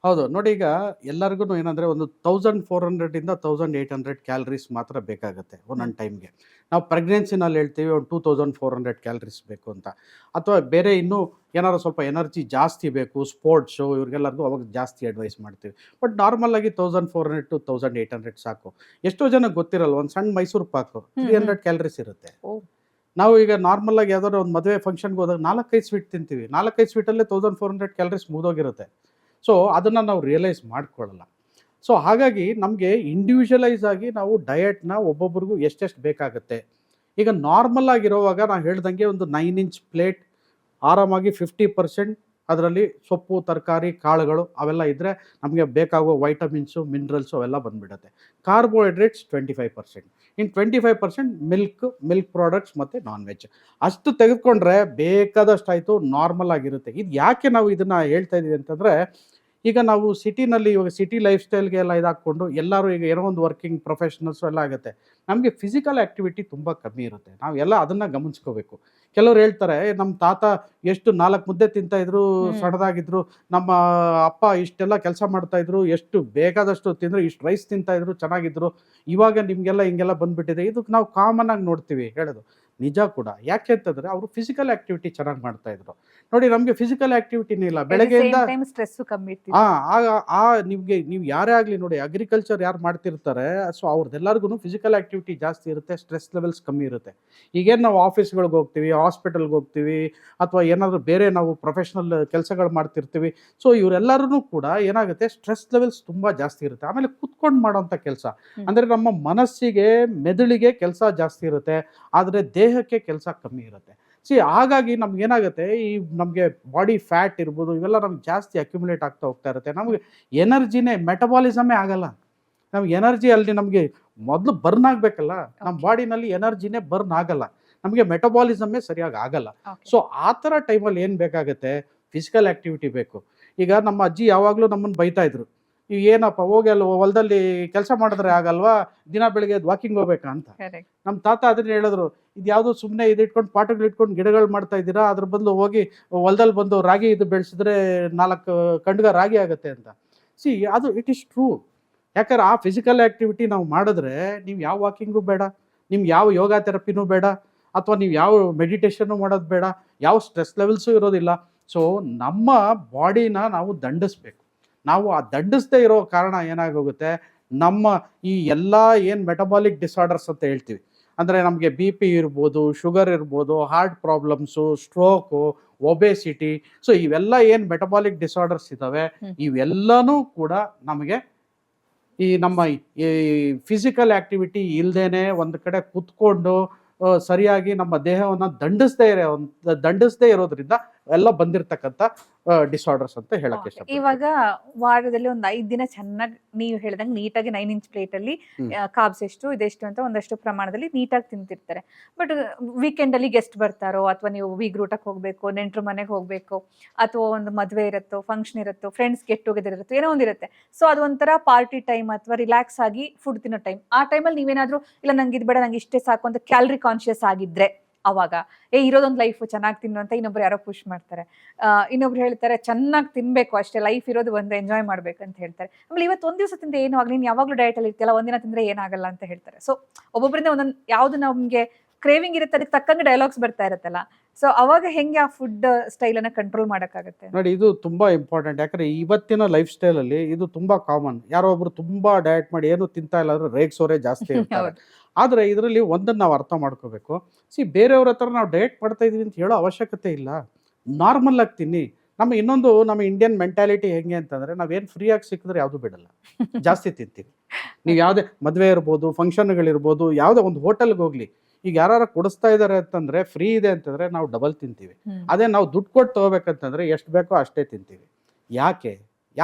ಹೌದು. ನೋಡಿ, ಈಗ ಎಲ್ಲರಿಗೂ ಏನಂದರೆ ಒಂದು 1400 ಇಂದ 1800 ಕ್ಯಾಲರೀಸ್ ಮಾತ್ರ ಬೇಕಾಗುತ್ತೆ ಒಂದೊಂದು ಟೈಮ್ಗೆ. ನಾವು ಪ್ರೆಗ್ನೆನ್ಸಿನಲ್ಲಿ ಹೇಳ್ತೀವಿ ಒಂದು 2400 ಕ್ಯಾಲರೀಸ್ ಬೇಕು ಅಂತ, ಅಥವಾ ಬೇರೆ ಇನ್ನೂ ಏನಾದ್ರು ಸ್ವಲ್ಪ ಎನರ್ಜಿ ಜಾಸ್ತಿ ಬೇಕು, ಸ್ಪೋರ್ಟ್ಸು, ಇವ್ರಿಗೆಲ್ಲರಿಗೂ ಅವಾಗ ಜಾಸ್ತಿ ಅಡ್ವೈಸ್ ಮಾಡ್ತೀವಿ. ಬಟ್ ನಾರ್ಮಲಾಗಿ 1400 to 1800 ಸಾಕು. ಎಷ್ಟೋ ಜನಕ್ಕೆ ಗೊತ್ತಿರಲ್ಲ, ಒಂದು ಸಣ್ಣ ಮೈಸೂರು ಪಾಕು 300 ಕ್ಯಾಲರೀಸ್ ಇರುತ್ತೆ. ನಾವು ಈಗ ನಾರ್ಮಲಾಗಿ ಯಾವ್ದಾದ್ರು ಒಂದು ಮದುವೆ ಫಂಕ್ಷನ್ಗೆ ಹೋದಾಗ 4-5 ಸ್ವೀಟ್ ತಿಂತೀವಿ. 4-5 ಸ್ವೀಟಲ್ಲೇ 1400 ಕ್ಯಾಲರೀಸ್ ಮುಗಿದೋಗಿರುತ್ತೆ. ಸೊ ಅದನ್ನು ನಾವು ರಿಯಲೈಸ್ ಮಾಡ್ಕೊಳ್ಳಲ್ಲ. ಸೊ ಹಾಗಾಗಿ ನಮಗೆ ಇಂಡಿವಿಜುವಲೈಸ್ ಆಗಿ ನಾವು ಡಯಟ್ನ ಒಬ್ಬೊಬ್ರಿಗೂ ಎಷ್ಟೆಷ್ಟು ಬೇಕಾಗುತ್ತೆ. ಈಗ ನಾರ್ಮಲ್ ಆಗಿರೋವಾಗ ನಾನು ಹೇಳ್ದಂಗೆ ಒಂದು 9 ಇಂಚ್ ಪ್ಲೇಟ್ ಆರಾಮಾಗಿ 50% ಅದರಲ್ಲಿ ಸೊಪ್ಪು, ತರಕಾರಿ, ಕಾಳುಗಳು ಅವೆಲ್ಲ ಇದ್ದರೆ ನಮಗೆ ಬೇಕಾಗೋ ವೈಟಮಿನ್ಸು, ಮಿನರಲ್ಸು ಅವೆಲ್ಲ ಬಂದುಬಿಡುತ್ತೆ. ಕಾರ್ಬೋಹೈಡ್ರೇಟ್ಸ್ 25%, ಇನ್ನು 25% ಮಿಲ್ಕ್ ಪ್ರಾಡಕ್ಟ್ಸ್ ಮತ್ತು ನಾನ್ ವೆಜ್. ಅಷ್ಟು ತೆಗೆದುಕೊಂಡ್ರೆ ಬೇಕಾದಷ್ಟು ಆಯಿತು, ನಾರ್ಮಲ್ ಆಗಿರುತ್ತೆ. ಇದು ಯಾಕೆ ನಾವು ಇದನ್ನು ಹೇಳ್ತಾ ಇದ್ದೀವಿ ಅಂತಂದರೆ, ಈಗ ನಾವು ಸಿಟಿನಲ್ಲಿ ಇವಾಗ ಸಿಟಿ ಲೈಫ್ ಸ್ಟೈಲ್ಗೆ ಎಲ್ಲ ಇದಾಕೊಂಡು ಎಲ್ಲರೂ ಈಗ ಏನೋ ಒಂದು ವರ್ಕಿಂಗ್ ಪ್ರೊಫೆಷನಲ್ಸು ಎಲ್ಲ ಆಗುತ್ತೆ. ನಮಗೆ ಫಿಸಿಕಲ್ ಆ್ಯಕ್ಟಿವಿಟಿ ತುಂಬ ಕಮ್ಮಿ ಇರುತ್ತೆ. ನಾವು ಎಲ್ಲ ಅದನ್ನು ಗಮನಿಸ್ಕೋಬೇಕು. ಕೆಲವ್ರು ಹೇಳ್ತಾರೆ ನಮ್ಮ ತಾತ ಎಷ್ಟು 4 ಮುದ್ದೆ ತಿಂತಾಯಿದ್ರು, ಸಣ್ಣದಾಗಿದ್ರು, ನಮ್ಮ ಅಪ್ಪ ಇಷ್ಟೆಲ್ಲ ಕೆಲಸ ಮಾಡ್ತಾಯಿದ್ರು, ಎಷ್ಟು ಬೇಕಾದಷ್ಟು ತಿಂದರು, ಇಷ್ಟು ರೈಸ್ ತಿಂತಾಯಿದ್ರು, ಚೆನ್ನಾಗಿದ್ರು, ಇವಾಗ ನಿಮಗೆಲ್ಲ ಹಿಂಗೆಲ್ಲ ಬಂದುಬಿಟ್ಟಿದೆ. ಇದು ನಾವು ಕಾಮನ್ ಆಗಿ ನೋಡ್ತೀವಿ ಹೇಳೋದು ನಿಜ ಕೂಡ. ಯಾಕೆ ಅಂತಂದರೆ ಅವರು ಫಿಸಿಕಲ್ ಆ್ಯಕ್ಟಿವಿಟಿ ಚೆನ್ನಾಗಿ ಮಾಡ್ತಾಯಿದ್ರು. ನೋಡಿ ನಮಗೆ ಫಿಸಿಕಲ್ ಆ್ಯಕ್ಟಿವಿಟಿನೇ ಇಲ್ಲ ಬೆಳಗ್ಗೆಯಿಂದ. ಸ್ಟ್ರೆಸ್ ಕಮ್ಮಿ ಇರ್ತಿತ್ತು. ನಿಮಗೆ ನೀವು ಯಾರೇ ಆಗಲಿ ನೋಡಿ, ಅಗ್ರಿಕಲ್ಚರ್ ಯಾರು ಮಾಡ್ತಿರ್ತಾರೆ, ಸೊ ಅವ್ರದ್ದೆಲ್ಲರಿಗೂ ಫಿಸಿಕಲ್ ಆ್ಯಕ್ಟಿವಿಟಿ ಜಾಸ್ತಿ ಇರುತ್ತೆ, ಸ್ಟ್ರೆಸ್ ಲೆವೆಲ್ಸ್ ಕಮ್ಮಿ ಇರುತ್ತೆ. ಈಗೇನು ನಾವು ಆಫೀಸ್ಗಳಿಗೆ ಹೋಗ್ತೀವಿ, ಹಾಸ್ಪಿಟಲ್ಗೆ ಹೋಗ್ತೀವಿ, ಅಥವಾ ಏನಾದರೂ ಬೇರೆ ನಾವು ಪ್ರೊಫೆಷ್ನಲ್ ಕೆಲಸಗಳು ಮಾಡ್ತಿರ್ತೀವಿ. ಸೊ ಇವರೆಲ್ಲರೂ ಕೂಡ ಏನಾಗುತ್ತೆ, ಸ್ಟ್ರೆಸ್ ಲೆವೆಲ್ಸ್ ತುಂಬ ಜಾಸ್ತಿ ಇರುತ್ತೆ. ಆಮೇಲೆ ಕೂತ್ಕೊಂಡು ಮಾಡೋಂಥ ಕೆಲಸ ಅಂದರೆ ನಮ್ಮ ಮನಸ್ಸಿಗೆ, ಮೆದುಳಿಗೆ ಕೆಲಸ ಜಾಸ್ತಿ ಇರುತ್ತೆ, ಆದರೆ ದೇಹಕ್ಕೆ ಕೆಲಸ ಕಮ್ಮಿ ಇರುತ್ತೆ. ಹಾಗಾಗಿ ನಮ್ಗೇನಾಗುತ್ತೆ, ಈ ನಮಗೆ ಬಾಡಿ ಫ್ಯಾಟ್ ಇರ್ಬೋದು, ಇವೆಲ್ಲ ನಮ್ಗೆ ಜಾಸ್ತಿ ಅಕ್ಯುಮುಲೇಟ್ ಆಗ್ತಾ ಹೋಗ್ತಾ ಇರುತ್ತೆ. ನಮಗೆ ಎನರ್ಜಿನೇ, ಮೆಟಬಾಲಿಸಮೇ ಆಗಲ್ಲ. ನಮ್ಗೆ ಎನರ್ಜಿ ಅಲ್ಲಿ ನಮಗೆ ಮೊದಲು ಬರ್ನ್ ಆಗಬೇಕಲ್ಲ, ನಮ್ಮ ಬಾಡಿನಲ್ಲಿ ಎನರ್ಜಿನೇ ಬರ್ನ್ ಆಗಲ್ಲ, ನಮಗೆ ಮೆಟಬಾಲಿಸಮೇ ಸರಿಯಾಗಿ ಆಗಲ್ಲ. ಸೊ ಆ ಥರ ಟೈಮಲ್ಲಿ ಏನು ಬೇಕಾಗುತ್ತೆ, ಫಿಸಿಕಲ್ ಆ್ಯಕ್ಟಿವಿಟಿ ಬೇಕು. ಈಗ ನಮ್ಮ ಅಜ್ಜಿ ಯಾವಾಗಲೂ ನಮ್ಮನ್ನು ಬೈತಾ ಇದ್ರು, ಈಗ ಏನಪ್ಪ ಹೋಗಿ ಅಲ್ಲಿ ಹೊಲದಲ್ಲಿ ಕೆಲಸ ಮಾಡಿದ್ರೆ ಆಗಲ್ವಾ, ದಿನ ಬೆಳಿಗ್ಗೆ ವಾಕಿಂಗ್ ಹೋಗ್ಬೇಕಾ ಅಂತ. ನಮ್ಮ ತಾತ ಅದನ್ನ ಹೇಳಿದ್ರು, ಇದು ಯಾವುದೋ ಸುಮ್ಮನೆ ಇದು ಇಟ್ಕೊಂಡು ಪಾಟಗಳು ಇಟ್ಕೊಂಡು ಗಿಡಗಳು ಮಾಡ್ತಾ ಇದ್ದೀರಾ, ಅದ್ರ ಬದಲು ಹೋಗಿ ಹೊಲದಲ್ಲಿ ಬಂದು ರಾಗಿ ಇದು ಬೆಳೆಸಿದ್ರೆ 4 ಕಂಡ್ಗ ರಾಗಿ ಆಗುತ್ತೆ ಅಂತ. ಅದು ಇಟ್ ಈಸ್ ಟ್ರೂ. ಯಾಕಂದ್ರೆ ಆ ಫಿಸಿಕಲ್ ಆ್ಯಕ್ಟಿವಿಟಿ ನಾವು ಮಾಡಿದ್ರೆ ನೀವು ಯಾವ ವಾಕಿಂಗು ಬೇಡ, ನಿಮ್ಗೆ ಯಾವ ಯೋಗ ಥೆರಪಿನೂ ಬೇಡ, ಅಥವಾ ನೀವು ಯಾವ ಮೆಡಿಟೇಷನ್ನು ಮಾಡೋದು ಬೇಡ, ಯಾವ ಸ್ಟ್ರೆಸ್ ಲೆವೆಲ್ಸು ಇರೋದಿಲ್ಲ. ಸೊ ನಮ್ಮ ಬಾಡಿನ ನಾವು ದಂಡಿಸ್ಬೇಕು. ನಾವು ಆ ದಂಡಿಸದೇ ಇರೋ ಕಾರಣ ಏನಾಗೋಗುತ್ತೆ, ನಮ್ಮ ಈ ಎಲ್ಲ ಏನು ಮೆಟಬಾಲಿಕ್ ಡಿಸಾರ್ಡರ್ಸ್ ಅಂತ ಹೇಳ್ತೀವಿ, ಅಂದರೆ ನಮಗೆ BP ಇರ್ಬೋದು, ಶುಗರ್ ಇರ್ಬೋದು, heart problems, stroke, obesity, so ಇವೆಲ್ಲ ಏನು ಮೆಟಬಾಲಿಕ್ ಡಿಸಾರ್ಡರ್ಸ್ ಇದ್ದಾವೆ, ಇವೆಲ್ಲನೂ ಕೂಡ ನಮಗೆ ಈ ನಮ್ಮ ಈ ಫಿಸಿಕಲ್ ಆ್ಯಕ್ಟಿವಿಟಿ ಇಲ್ಲದೇ ಒಂದು ಕಡೆ ಕೂತ್ಕೊಂಡು ಸರಿಯಾಗಿ ನಮ್ಮ ದೇಹವನ್ನು ದಂಡಿಸದೇ ಇರೋದ್ರಿಂದ ಎಲ್ಲ ಬಂದಿರತಕ್ಕಂಥ ಡಿಸಾರ್ಡರ್ಸ್ ಅಂತ ಹೇಳಕ್ಕೆ ಇಷ್ಟಪಡ್ತೀನಿ. ಇವಾಗ ವಾರದಲ್ಲಿ ಒಂದು 5 ದಿನ ಚೆನ್ನಾಗಿ ನೀವು ಹೇಳ್ದಂಗೆ ನೀಟಾಗಿ 9 ಇಂಚ್ ಪ್ಲೇಟ್ ಅಲ್ಲಿ ಕಾರ್ಬ್ಸ್ ಎಷ್ಟು ಇದೆಷ್ಟು ಅಂತ ಒಂದಷ್ಟು ಪ್ರಮಾಣದಲ್ಲಿ ನೀಟಾಗಿ ತಿಂತಿರ್ತಾರೆ. ಬಟ್ ವೀಕೆಂಡ್ ಅಲ್ಲಿ ಗೆಸ್ಟ್ ಬರ್ತಾರೋ, ಅಥವಾ ನೀವು ಬೀಗ್ರೂಟಕ್ಕೆ ಹೋಗ್ಬೇಕು, ನೆಂಟ್ರ ಮನೆಗೆ ಹೋಗ್ಬೇಕು, ಅಥವಾ ಒಂದು ಮದುವೆ ಇರುತ್ತೋ, ಫಂಕ್ಷನ್ ಇರುತ್ತೋ, ಫ್ರೆಂಡ್ಸ್ ಗೆಟ್ ಟುಗೆದರ್ ಇರುತ್ತೋ, ಏನೋ ಒಂದಿರುತ್ತೆ. ಸೊ ಅದು ಒಂಥರ ಪಾರ್ಟಿ ಟೈಮ್ ಅಥವಾ ರಿಲ್ಯಾಕ್ಸ್ ಆಗಿ ಫುಡ್ ತಿನ್ನೋ ಟೈಮ್. ಆ ಟೈಮಲ್ಲಿ ನೀವೇನಾದ್ರೂ ಇಲ್ಲ ನಂಗೆ ಇದು ಬೇಡ, ನಂಗೆ ಇಷ್ಟೇ ಸಾಕು ಅಂತ ಕ್ಯಾಲರಿ ಕಾನ್ಶಿಯಸ್ ಆಗಿದ್ರೆ, ಅವಾಗ ಇರೋದೊಂದು ಲೈಫ್ ಚೆನ್ನಾಗಿ ತಿನ್ನು ಅಂತ ಇನ್ನೊಬ್ರು ಯಾರೋ ಪುಷ್ ಮಾಡ್ತಾರೆ. ಇನ್ನೊಬ್ರು ಹೇಳ್ತಾರೆ ಚೆನ್ನಾಗಿ ತಿನ್ಬೇಕು ಅಷ್ಟೇ, ಲೈಫ್ ಇರೋದು ಒಂದು ಎಂಜಾಯ್ ಮಾಡ್ಬೇಕು ಅಂತ ಹೇಳ್ತಾರೆ. ಆಮೇಲೆ ಇವತ್ತು ಒಂದ್ ದಿವಸ ತಿಂದ್ರೆ ಏನೂ ಆಗಲಿ, ನೀನು ಯಾವಾಗಲೂ ಡಯಟ್ ಅಲ್ಲಿ ಇರ್ತಿಯಲ್ಲ, ಒಂದಿನ ತಿಂದ್ರೆ ಏನಾಗಲ್ಲ ಅಂತ ಹೇಳ್ತಾರೆ. ಸೊ ಒಬ್ಬೊಬ್ಬರಿಂದ ಒಂದೊಂದು ಯಾವ್ದು ನಮ್ಗೆ ಕ್ರೇವಿಂಗ್ ಇರುತ್ತೆ, ಅದಕ್ಕೆ ತಕ್ಕಂಗೆ ಡೈಲಾಗ್ಸ್ ಬರ್ತಾ ಇರುತ್ತಲ್ಲ. ಸೊ ಅವಾಗ ಹೆಂಗೆ ಆ ಫುಡ್ ಸ್ಟೈಲ್ ಅನ್ನ ಕಂಟ್ರೋಲ್ ಮಾಡಕ್ಕಾಗತ್ತೆ ನೋಡಿ, ಇದು ತುಂಬಾ ಇಂಪಾರ್ಟೆಂಟ್. ಯಾಕಂದ್ರೆ ಇವತ್ತಿನ ಲೈಫ್ ಸ್ಟೈಲ್ ಅಲ್ಲಿ ಇದು ತುಂಬಾ ಕಾಮನ್. ಯಾರೋ ಒಬ್ರು ತುಂಬಾ ಡಯಟ್ ಮಾಡಿ ಏನು ತಿಂತಾ ಇಲ್ಲ ಅಂದ್ರೆ ರೇಗ್ಸೋರೇ ಜಾಸ್ತಿ ಇರ್ತಾರೆ. ಆದರೆ ಇದರಲ್ಲಿ ಒಂದನ್ನು ನಾವು ಅರ್ಥ ಮಾಡ್ಕೋಬೇಕು. ಬೇರೆಯವ್ರ ಹತ್ರ ನಾವು ಡಯಟ್ ಮಾಡ್ತಾ ಇದೀವಿ ಅಂತ ಹೇಳೋ ಅವಶ್ಯಕತೆ ಇಲ್ಲ. ನಾರ್ಮಲ್ ಆಗಿ ತಿನ್ನಿ. ನಮ್ಮ ಇಂಡಿಯನ್ ಮೆಂಟಾಲಿಟಿ ಹೆಂಗೆ ಅಂತಂದರೆ, ನಾವೇನು ಫ್ರೀಯಾಗಿ ಸಿಕ್ಕಿದ್ರೆ ಯಾವುದು ಬಿಡಲ್ಲ, ಜಾಸ್ತಿ ತಿಂತೀವಿ. ನೀವು ಯಾವುದೇ ಮದುವೆ ಇರ್ಬೋದು, ಫಂಕ್ಷನ್ಗಳಿರ್ಬೋದು, ಯಾವುದೇ ಒಂದು ಹೋಟೆಲ್ಗೆ ಹೋಗಲಿ, ಈಗ ಯಾರು ಕೊಡಿಸ್ತಾ ಇದ್ದಾರೆ ಅಂತಂದರೆ, ಫ್ರೀ ಇದೆ ಅಂತಂದರೆ ನಾವು ಡಬಲ್ ತಿಂತೀವಿ. ಅದೇ ನಾವು ದುಡ್ಡು ಕೊಟ್ಟು ತೊಗೋಬೇಕಂತಂದರೆ ಎಷ್ಟು ಬೇಕೋ ಅಷ್ಟೇ ತಿಂತೀವಿ. ಯಾಕೆ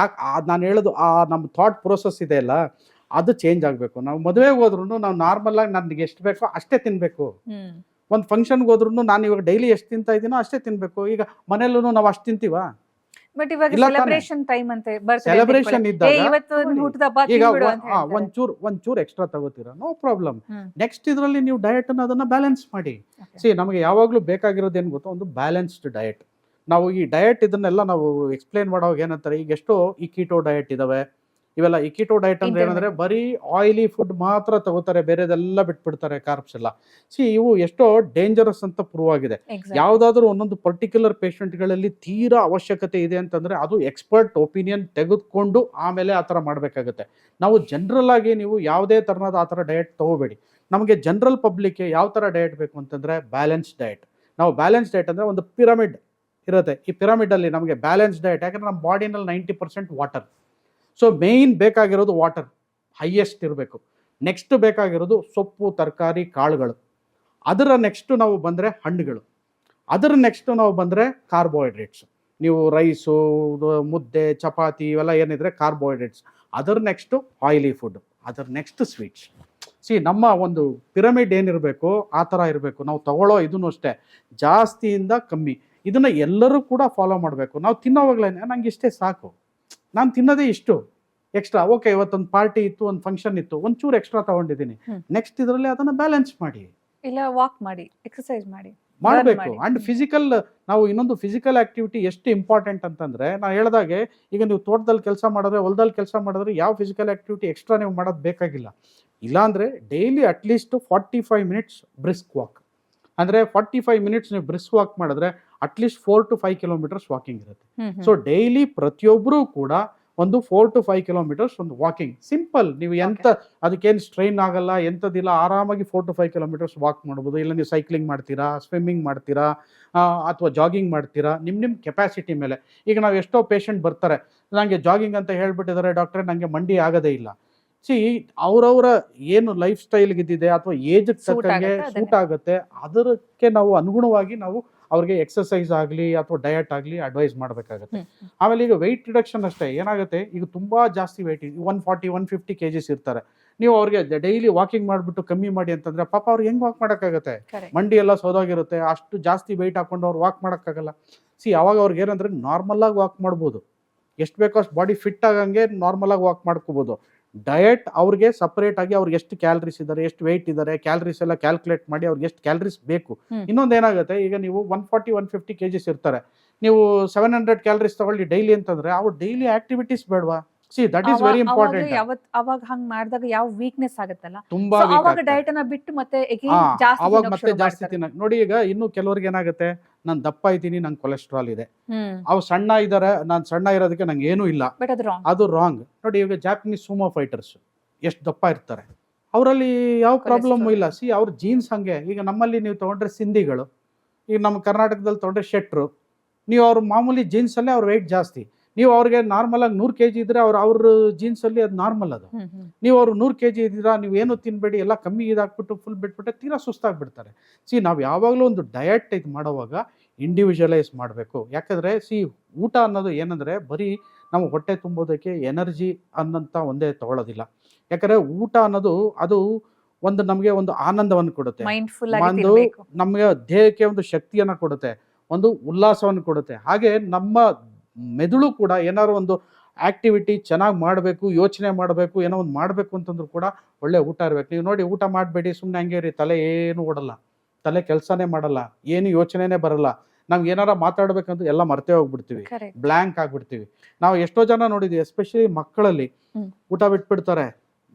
ನಾನು ಹೇಳೋದು, ನಮ್ಮ ಥಾಟ್ ಪ್ರೋಸೆಸ್ ಇದೆ ಅಲ್ಲ, ಅದು ಚೇಂಜ್ ಆಗಬೇಕು. ನಾವು ಮದುವೆಗೆ ಹೋದ್ರೂ ನಾವು ನಾರ್ಮಲಾಗಿ ನನಗೆ ಎಷ್ಟು ಬೇಕೋ ಅಷ್ಟೇ ತಿನ್ನಬೇಕು. ಒಂದು ಫಂಕ್ಷನ್ಗೆ ಹೋದ್ರೂ ನಾನು ಇವಾಗ ಡೈಲಿ ಎಷ್ಟು ತಿಂತಾ ಇದ್ದೀನೋ ಅಷ್ಟೇ ತಿನ್ನಬೇಕು. ಈಗ ಮನೇಲೂ ನಾವು ಅಷ್ಟು ತಿಂತೀವಾ? ಬಟ್ ಇವಾಗ ಸೆಲೆಬ್ರೇಷನ್ ಟೈಮ್ ಅಂತ ಸೆಲೆಬ್ರೇಷನ್ ಇದ್ದಾಗ ಈಗ ಈಗ ಒಂಚೂರು ಎಕ್ಸ್ಟ್ರಾ ತಗೋತೀರಾ, ನೋ ಪ್ರಾಬ್ಲಮ್. ನೆಕ್ಸ್ಟ್ ಇದರಲ್ಲಿ ನೀವು ಡಯಟ್ ಅದನ್ನ ಬ್ಯಾಲೆನ್ಸ್ ಮಾಡಿ. ನಮಗೆ ಯಾವಾಗಲೂ ಬೇಕಾಗಿರೋದು ಏನು ಗೊತ್ತೋ, ಒಂದು ಬ್ಯಾಲೆನ್ಸ್ಡ್ ಡಯಟ್. ನಾವು ಈ ಡಯಟ್ ಇದನ್ನೆಲ್ಲ ನಾವು ಎಕ್ಸ್ಪ್ಲೇನ್ ಮಾಡೋವಾಗ ಏನಂತಾರೆ, ಈಗ ಎಷ್ಟೋ ಈ ಕೀಟೋ ಡಯಟ್ ಇದಾವೆ, ಇವೆಲ್ಲ. ಈ ಕೀಟೋ ಡಯಟ್ ಅಂದ್ರೆ ಏನಂದ್ರೆ ಬರೀ ಆಯಿಲಿ ಫುಡ್ ಮಾತ್ರ ತಗೋತಾರೆ, ಬೇರೆದೆಲ್ಲ ಬಿಟ್ಬಿಡ್ತಾರೆ, ಕಾರ್ಬ್ಸ್ ಎಲ್ಲ. ಇವು ಎಷ್ಟೋ ಡೇಂಜರಸ್ ಅಂತ ಪ್ರೂವ್ ಆಗಿದೆ. ಯಾವ್ದಾದ್ರು ಒಂದೊಂದು ಪರ್ಟಿಕ್ಯುಲರ್ ಪೇಷಂಟ್ಗಳಲ್ಲಿ ತೀರಾ ಅವಶ್ಯಕತೆ ಇದೆ ಅಂತಂದ್ರೆ ಅದು ಎಕ್ಸ್ಪರ್ಟ್ ಒಪಿನಿಯನ್ ತೆಗೆದುಕೊಂಡು ಆಮೇಲೆ ಆ ಥರ ಮಾಡಬೇಕಾಗುತ್ತೆ. ನಾವು ಜನರಲ್ ಆಗಿ ನೀವು ಯಾವುದೇ ತರನಾದ ಆ ಥರ ಡಯಟ್ ತಗೋಬೇಡಿ. ನಮಗೆ ಜನರಲ್ ಪಬ್ಲಿಕ್ಗೆ ಯಾವ ಥರ ಡಯಟ್ ಬೇಕು ಅಂತಂದ್ರೆ ಬ್ಯಾಲೆನ್ಸ್ ಡಯಟ್. ನಾವು ಬ್ಯಾಲೆನ್ಸ್ ಡಯಟ್ ಅಂದ್ರೆ ಒಂದು ಪಿರಮಿಡ್ ಇರುತ್ತೆ. ಈ ಪಿರಮಿಡ್ ಅಲ್ಲಿ ನಮಗೆ ಬ್ಯಾಲೆನ್ಸ್ ಡಯಟ್, ಯಾಕಂದ್ರೆ ನಮ್ಮ ಬಾಡಿನಲ್ಲಿ 90% ವಾಟರ್. ಸೊ ಮೇಯ್ನ್ ಬೇಕಾಗಿರೋದು ವಾಟರ್ ಹೈಯೆಸ್ಟ್ ಇರಬೇಕು. ನೆಕ್ಸ್ಟ್ ಬೇಕಾಗಿರೋದು ಸೊಪ್ಪು, ತರಕಾರಿ, ಕಾಳುಗಳು. ಅದರ ನೆಕ್ಸ್ಟು ನಾವು ಬಂದರೆ ಹಣ್ಣುಗಳು. ಅದರ ನೆಕ್ಸ್ಟು ನಾವು ಬಂದರೆ ಕಾರ್ಬೋಹೈಡ್ರೇಟ್ಸ್. ನೀವು ರೈಸು, ಮುದ್ದೆ, ಚಪಾತಿ ಇವೆಲ್ಲ ಏನಿದ್ರೆ ಕಾರ್ಬೋಹೈಡ್ರೇಟ್ಸ್. ಅದರ ನೆಕ್ಸ್ಟು ಆಯಿಲಿ ಫುಡ್, ಅದರ ನೆಕ್ಸ್ಟ್ ಸ್ವೀಟ್ಸ್. ನಮ್ಮ ಒಂದು ಪಿರಮಿಡ್ ಏನಿರಬೇಕು ಆ ಥರ ಇರಬೇಕು. ನಾವು ತಗೊಳ್ಳೋ ಇದನ್ನು ಅಷ್ಟೇ, ಜಾಸ್ತಿಯಿಂದ ಕಮ್ಮಿ. ಇದನ್ನು ಎಲ್ಲರೂ ಕೂಡ ಫಾಲೋ ಮಾಡಬೇಕು. ನಾವು ತಿನ್ನೋವಾಗಲೇ ನಂಗೆ ಇಷ್ಟೇ ಸಾಕು, ನಾನು ತಿನ್ನೋದೇ ಇಷ್ಟು ಎಕ್ಸ್ಟ್ರಾ, ಓಕೆ ಇವತ್ತೊಂದು ಪಾರ್ಟಿ ಇತ್ತು, ಒಂದು ಫಂಕ್ಷನ್ ಇತ್ತು, ಒಂಚೂರು ಎಕ್ಸ್ಟ್ರಾ ತಗೊಂಡಿದ್ದೀನಿ, ನೆಕ್ಸ್ಟ್ ಇದರಲ್ಲಿ ಅದನ್ನು ಬ್ಯಾಲೆನ್ಸ್ ಮಾಡಿ, ಇಲ್ಲ ವಾಕ್ ಮಾಡಿ, ಎಕ್ಸರ್ಸೈಸ್ ಮಾಡಿ, ಮಾಡಬೇಕು. ಅಂಡ್ ಫಿಸಿಕಲ್, ನಾವು ಇನ್ನೊಂದು ಫಿಸಿಕಲ್ ಆಕ್ಟಿವಿಟಿ ಎಷ್ಟು ಇಂಪಾರ್ಟೆಂಟ್ ಅಂತಂದ್ರೆ, ನಾನು ಹೇಳ್ದಾಗೆ ಈಗ ನೀವು ತೋಟದಲ್ಲಿ ಕೆಲಸ ಮಾಡಿದ್ರೆ, ಹೊಲದಲ್ಲಿ ಕೆಲಸ ಮಾಡಿದ್ರೆ ಯಾವ ಫಿಸಿಕಲ್ ಆಕ್ಟಿವಿಟಿ ಎಕ್ಸ್ಟ್ರಾ ನೀವು ಮಾಡೋದು ಬೇಕಾಗಿಲ್ಲ. ಇಲ್ಲಾಂದ್ರೆ daily at least 45 minutes brisk walk, ಅಂದರೆ 45 ಮಿನಿಟ್ಸ್ ನೀವು ಬ್ರಿಸ್ಕ್ ವಾಕ್ ಮಾಡಿದ್ರೆ ಅಟ್ಲೀಸ್ಟ್ 4 to 5 ಕಿಲೋಮೀಟರ್ಸ್ ವಾಕಿಂಗ್ ಇರುತ್ತೆ. ಸೊ ಡೈಲಿ ಪ್ರತಿಯೊಬ್ಬರೂ ಕೂಡ ಒಂದು 4 to 5 ಕಿಲೋಮೀಟರ್ಸ್ ಒಂದು ವಾಕಿಂಗ್, ಸಿಂಪಲ್. ನೀವು ಎಂತ ಅದಕ್ಕೇನು ಸ್ಟ್ರೈನ್ ಆಗಲ್ಲ, ಎಂಥದಿಲ್ಲ, ಆರಾಮಾಗಿ 4 to 5 ಕಿಲೋಮೀಟರ್ಸ್ ವಾಕ್ ಮಾಡ್ಬೋದು. ಇಲ್ಲ ನೀವು ಸೈಕ್ಲಿಂಗ್ ಮಾಡ್ತೀರಾ, ಸ್ವಿಮ್ಮಿಂಗ್ ಮಾಡ್ತೀರಾ, ಅಥವಾ ಜಾಗಿಂಗ್ ಮಾಡ್ತೀರಾ, ನಿಮ್ಮ ಕೆಪಾಸಿಟಿ ಮೇಲೆ. ಈಗ ನಾವು ಎಷ್ಟೋ ಪೇಷಂಟ್ ಬರ್ತಾರೆ, ನನಗೆ ಜಾಗಿಂಗ್ ಅಂತ ಹೇಳ್ಬಿಟ್ಟಿದ್ದಾರೆ ಡಾಕ್ಟ್ರೆ, ನನಗೆ ಮಂಡಿ ಆಗೋದೇ ಇಲ್ಲ. ಸಿ, ಅವರವರ ಏನು ಲೈಫ್ ಸ್ಟೈಲ್ಗಿದ್ದಿದೆ ಅಥವಾ ಏಜ್ಗೆ ತಕ್ಕಂಗೆ ಸೂಟ್ ಆಗುತ್ತೆ, ಅದಕ್ಕೆ ನಾವು ಅನುಗುಣವಾಗಿ ನಾವು ಅವ್ರಿಗೆ ಎಕ್ಸಸೈಸ್ ಆಗಲಿ ಅಥವಾ ಡಯಟ್ ಆಗಲಿ ಅಡ್ವೈಸ್ ಮಾಡಬೇಕಾಗತ್ತೆ. ಆಮೇಲೆ ಈಗ ವೆಯ್ಟ್ ರಿಡಕ್ಷನ್ ಅಷ್ಟೇ. ಏನಾಗುತ್ತೆ, ಈಗ ತುಂಬ ಜಾಸ್ತಿ ವೆಯ್ಟ್ 140-150 kgs ಇರ್ತಾರೆ. ನೀವು ಅವ್ರಿಗೆ ಡೈಲಿ ವಾಕಿಂಗ್ ಮಾಡಿಬಿಟ್ಟು ಕಮ್ಮಿ ಮಾಡಿ ಅಂತಂದರೆ ಪಾಪ ಅವ್ರು ಹೆಂಗೆ ವಾಕ್ ಮಾಡೋಕ್ಕಾಗತ್ತೆ? ಮಂಡಿ ಎಲ್ಲ ಸೋದೋಗಿರುತ್ತೆ, ಅಷ್ಟು ಜಾಸ್ತಿ ವೆಯ್ಟ್ ಹಾಕೊಂಡು ಅವ್ರು ವಾಕ್ ಮಾಡೋಕ್ಕಾಗಲ್ಲ. ಅವಾಗ ಅವ್ರಿಗೆ ಏನಂದರೆ ನಾರ್ಮಲಾಗಿ ವಾಕ್ ಮಾಡ್ಬೋದು, ಎಷ್ಟು ಬೇಕೋ ಅಷ್ಟು ಬಾಡಿ ಫಿಟ್ ಆಗಂಗೆ ನಾರ್ಮಲಾಗಿ ವಾಕ್ ಮಾಡ್ಕೋಬೋದು. ಡಯಟ್ ಅವ್ರಿಗೆ ಸಪ್ರೇಟ್ ಆಗಿ ಅವ್ರಿಗೆ ಎಷ್ಟು ಕ್ಯಾಲರೀಸ್ ಇದ್ದಾರೆ, ಎಷ್ಟು ವೆಯ್ಟ್ ಇದ್ದಾರೆ, ಕ್ಯಾಲರೀಸ್ ಎಲ್ಲ ಕ್ಯಾಲ್ಕುಲೇಟ್ ಮಾಡಿ ಅವ್ರಿಗೆ ಎಷ್ಟು ಕ್ಯಾಲರೀಸ್ ಬೇಕು. ಇನ್ನೊಂದು ಏನಾಗುತ್ತೆ, ಈಗ ನೀವು 140-150 kgs ಇರ್ತಾರೆ, ನೀವು 700 ಕ್ಯಾಲರೀಸ್ ತಗೊಳ್ಳಿ ಡೈಲಿ ಅಂತಂದ್ರೆ ಅವ್ರು ಡೈಲಿ ಆಕ್ಟಿವಿಟೀಸ್ ಬೇಡವಾ? C, that is very important. ಅವಾಗ ಹಂಗ್ ಮಾಡಿದಾಗ ಯಾವ ವೀಕ್ನೆಸ್ ಆಗುತ್ತಲ್ಲ, ತುಂಬಾ ಅವಾಗ ಡಯಟ್ ಅನ್ನ ಬಿಟ್ಟು ಮತ್ತೆ ಅವಾಗ ಮತ್ತೆ ಜಾಸ್ತಿ ತಿನ್ನಕ್ ನೋಡಿ. ಈಗ ಇನ್ನು ಕೆಲವ್ರಿಗೆ ಏನಾಗುತ್ತೆ, ನಾನು ದಪ್ಪ ಇದ್ದೀನಿ, ನಂಗೆ ಕೊಲೆಸ್ಟ್ರಾಲ್ ಇದೆ, ಅವು ಸಣ್ಣ ಇದಾರೆ, ನಾನು ಸಣ್ಣ ಇರೋದಕ್ಕೆ ನಂಗೆ ಏನೂ ಇಲ್ಲ, ಅದು ರಾಂಗ್. ನೋಡಿ, ಈಗ ಜಾಪನೀಸ್ ಸುಮೋ ಫೈಟರ್ಸ್ ಎಷ್ಟು ದಪ್ಪ ಇರ್ತಾರೆ, ಅವರಲ್ಲಿ ಯಾವ ಪ್ರಾಬ್ಲಮ್ ಇಲ್ಲ. ಸಿ, ಅವ್ರ ಜೀನ್ಸ್ ಹಂಗೆ. ಈಗ ನಮ್ಮಲ್ಲಿ ನೀವು ತಗೊಂಡ್ರೆ ಸಿಂಧಿಗಳು, ಈಗ ನಮ್ಮ ಕರ್ನಾಟಕದಲ್ಲಿ ತಗೊಂಡ್ರೆ ಶೆಟ್ರು, ನೀವು ಅವ್ರ ಮಾಮೂಲಿ ಜೀನ್ಸಲ್ಲೇ ಅವ್ರ ವೆಯ್ಟ್ ಜಾಸ್ತಿ. ನೀವು ಅವ್ರಿಗೆ ನಾರ್ಮಲ್ ಆಗಿ 100 kg ಇದ್ರೆ ಅವ್ರ ಜೀನ್ಸಲ್ಲಿ ಅದು ನಾರ್ಮಲ್. ಅದು ನೀವು ಅವ್ರು 100 kg ಇದ್ದೀರಾ, ನೀವು ಏನು ತಿನ್ಬೇಡಿ, ಎಲ್ಲ ಕಮ್ಮಿ ಇದಾಕ್ಬಿಟ್ಟು ಫುಲ್ ಬಿಟ್ಬಿಟ್ಟೆ ತೀರಾ ಸುಸ್ತಾಗ್ಬಿಡ್ತಾರೆ. ನಾವು ಯಾವಾಗಲೂ ಒಂದು ಡಯಟ್ ಇದು ಮಾಡೋವಾಗ ಇಂಡಿವಿಜುವಲೈಸ್ ಮಾಡಬೇಕು. ಯಾಕಂದರೆ ಊಟ ಅನ್ನೋದು ಏನಂದರೆ ಬರೀ ನಾವು ಹೊಟ್ಟೆ ತುಂಬೋದಕ್ಕೆ ಎನರ್ಜಿ ಅನ್ನೋಂಥ ಒಂದೇ ತಗೊಳ್ಳೋದಿಲ್ಲ. ಯಾಕಂದರೆ ಊಟ ಅನ್ನೋದು ಅದು ಒಂದು ನಮಗೆ ಒಂದು ಆನಂದವನ್ನು ಕೊಡುತ್ತೆ, ಒಂದು ನಮಗೆ ದೇಹಕ್ಕೆ ಒಂದು ಶಕ್ತಿಯನ್ನು ಕೊಡುತ್ತೆ, ಒಂದು ಉಲ್ಲಾಸವನ್ನು ಕೊಡುತ್ತೆ. ಹಾಗೆ ನಮ್ಮ ಮೆದುಳು ಕೂಡ ಏನಾದ್ರು ಒಂದು ಆಕ್ಟಿವಿಟಿ ಚೆನ್ನಾಗಿ ಮಾಡಬೇಕು, ಯೋಚನೆ ಮಾಡಬೇಕು, ಏನೋ ಒಂದು ಮಾಡಬೇಕು ಅಂತಂದ್ರೂ ಕೂಡ ಒಳ್ಳೆ ಊಟ ಇರಬೇಕು. ನೀವು ನೋಡಿ, ಊಟ ಮಾಡಬೇಡಿ ಸುಮ್ಮನೆ ಹಂಗೆ ಇರಿ, ತಲೆ ಏನು ಓಡಲ್ಲ, ತಲೆ ಕೆಲಸನೇ ಮಾಡಲ್ಲ, ಏನು ಯೋಚನೆನೇ ಬರಲ್ಲ. ನಮ್ಗೆ ಏನಾರ ಮಾತಾಡ್ಬೇಕಂತ ಎಲ್ಲ ಮರ್ತೇ ಹೋಗ್ಬಿಡ್ತೀವಿ, ಬ್ಲ್ಯಾಂಕ್ ಆಗ್ಬಿಡ್ತೀವಿ. ನಾವು ಎಷ್ಟೋ ಜನ ನೋಡಿದ್ವಿ, ಎಸ್ಪೆಷಲಿ ಮಕ್ಕಳಲ್ಲಿ ಊಟ ಬಿಟ್ಬಿಡ್ತಾರೆ,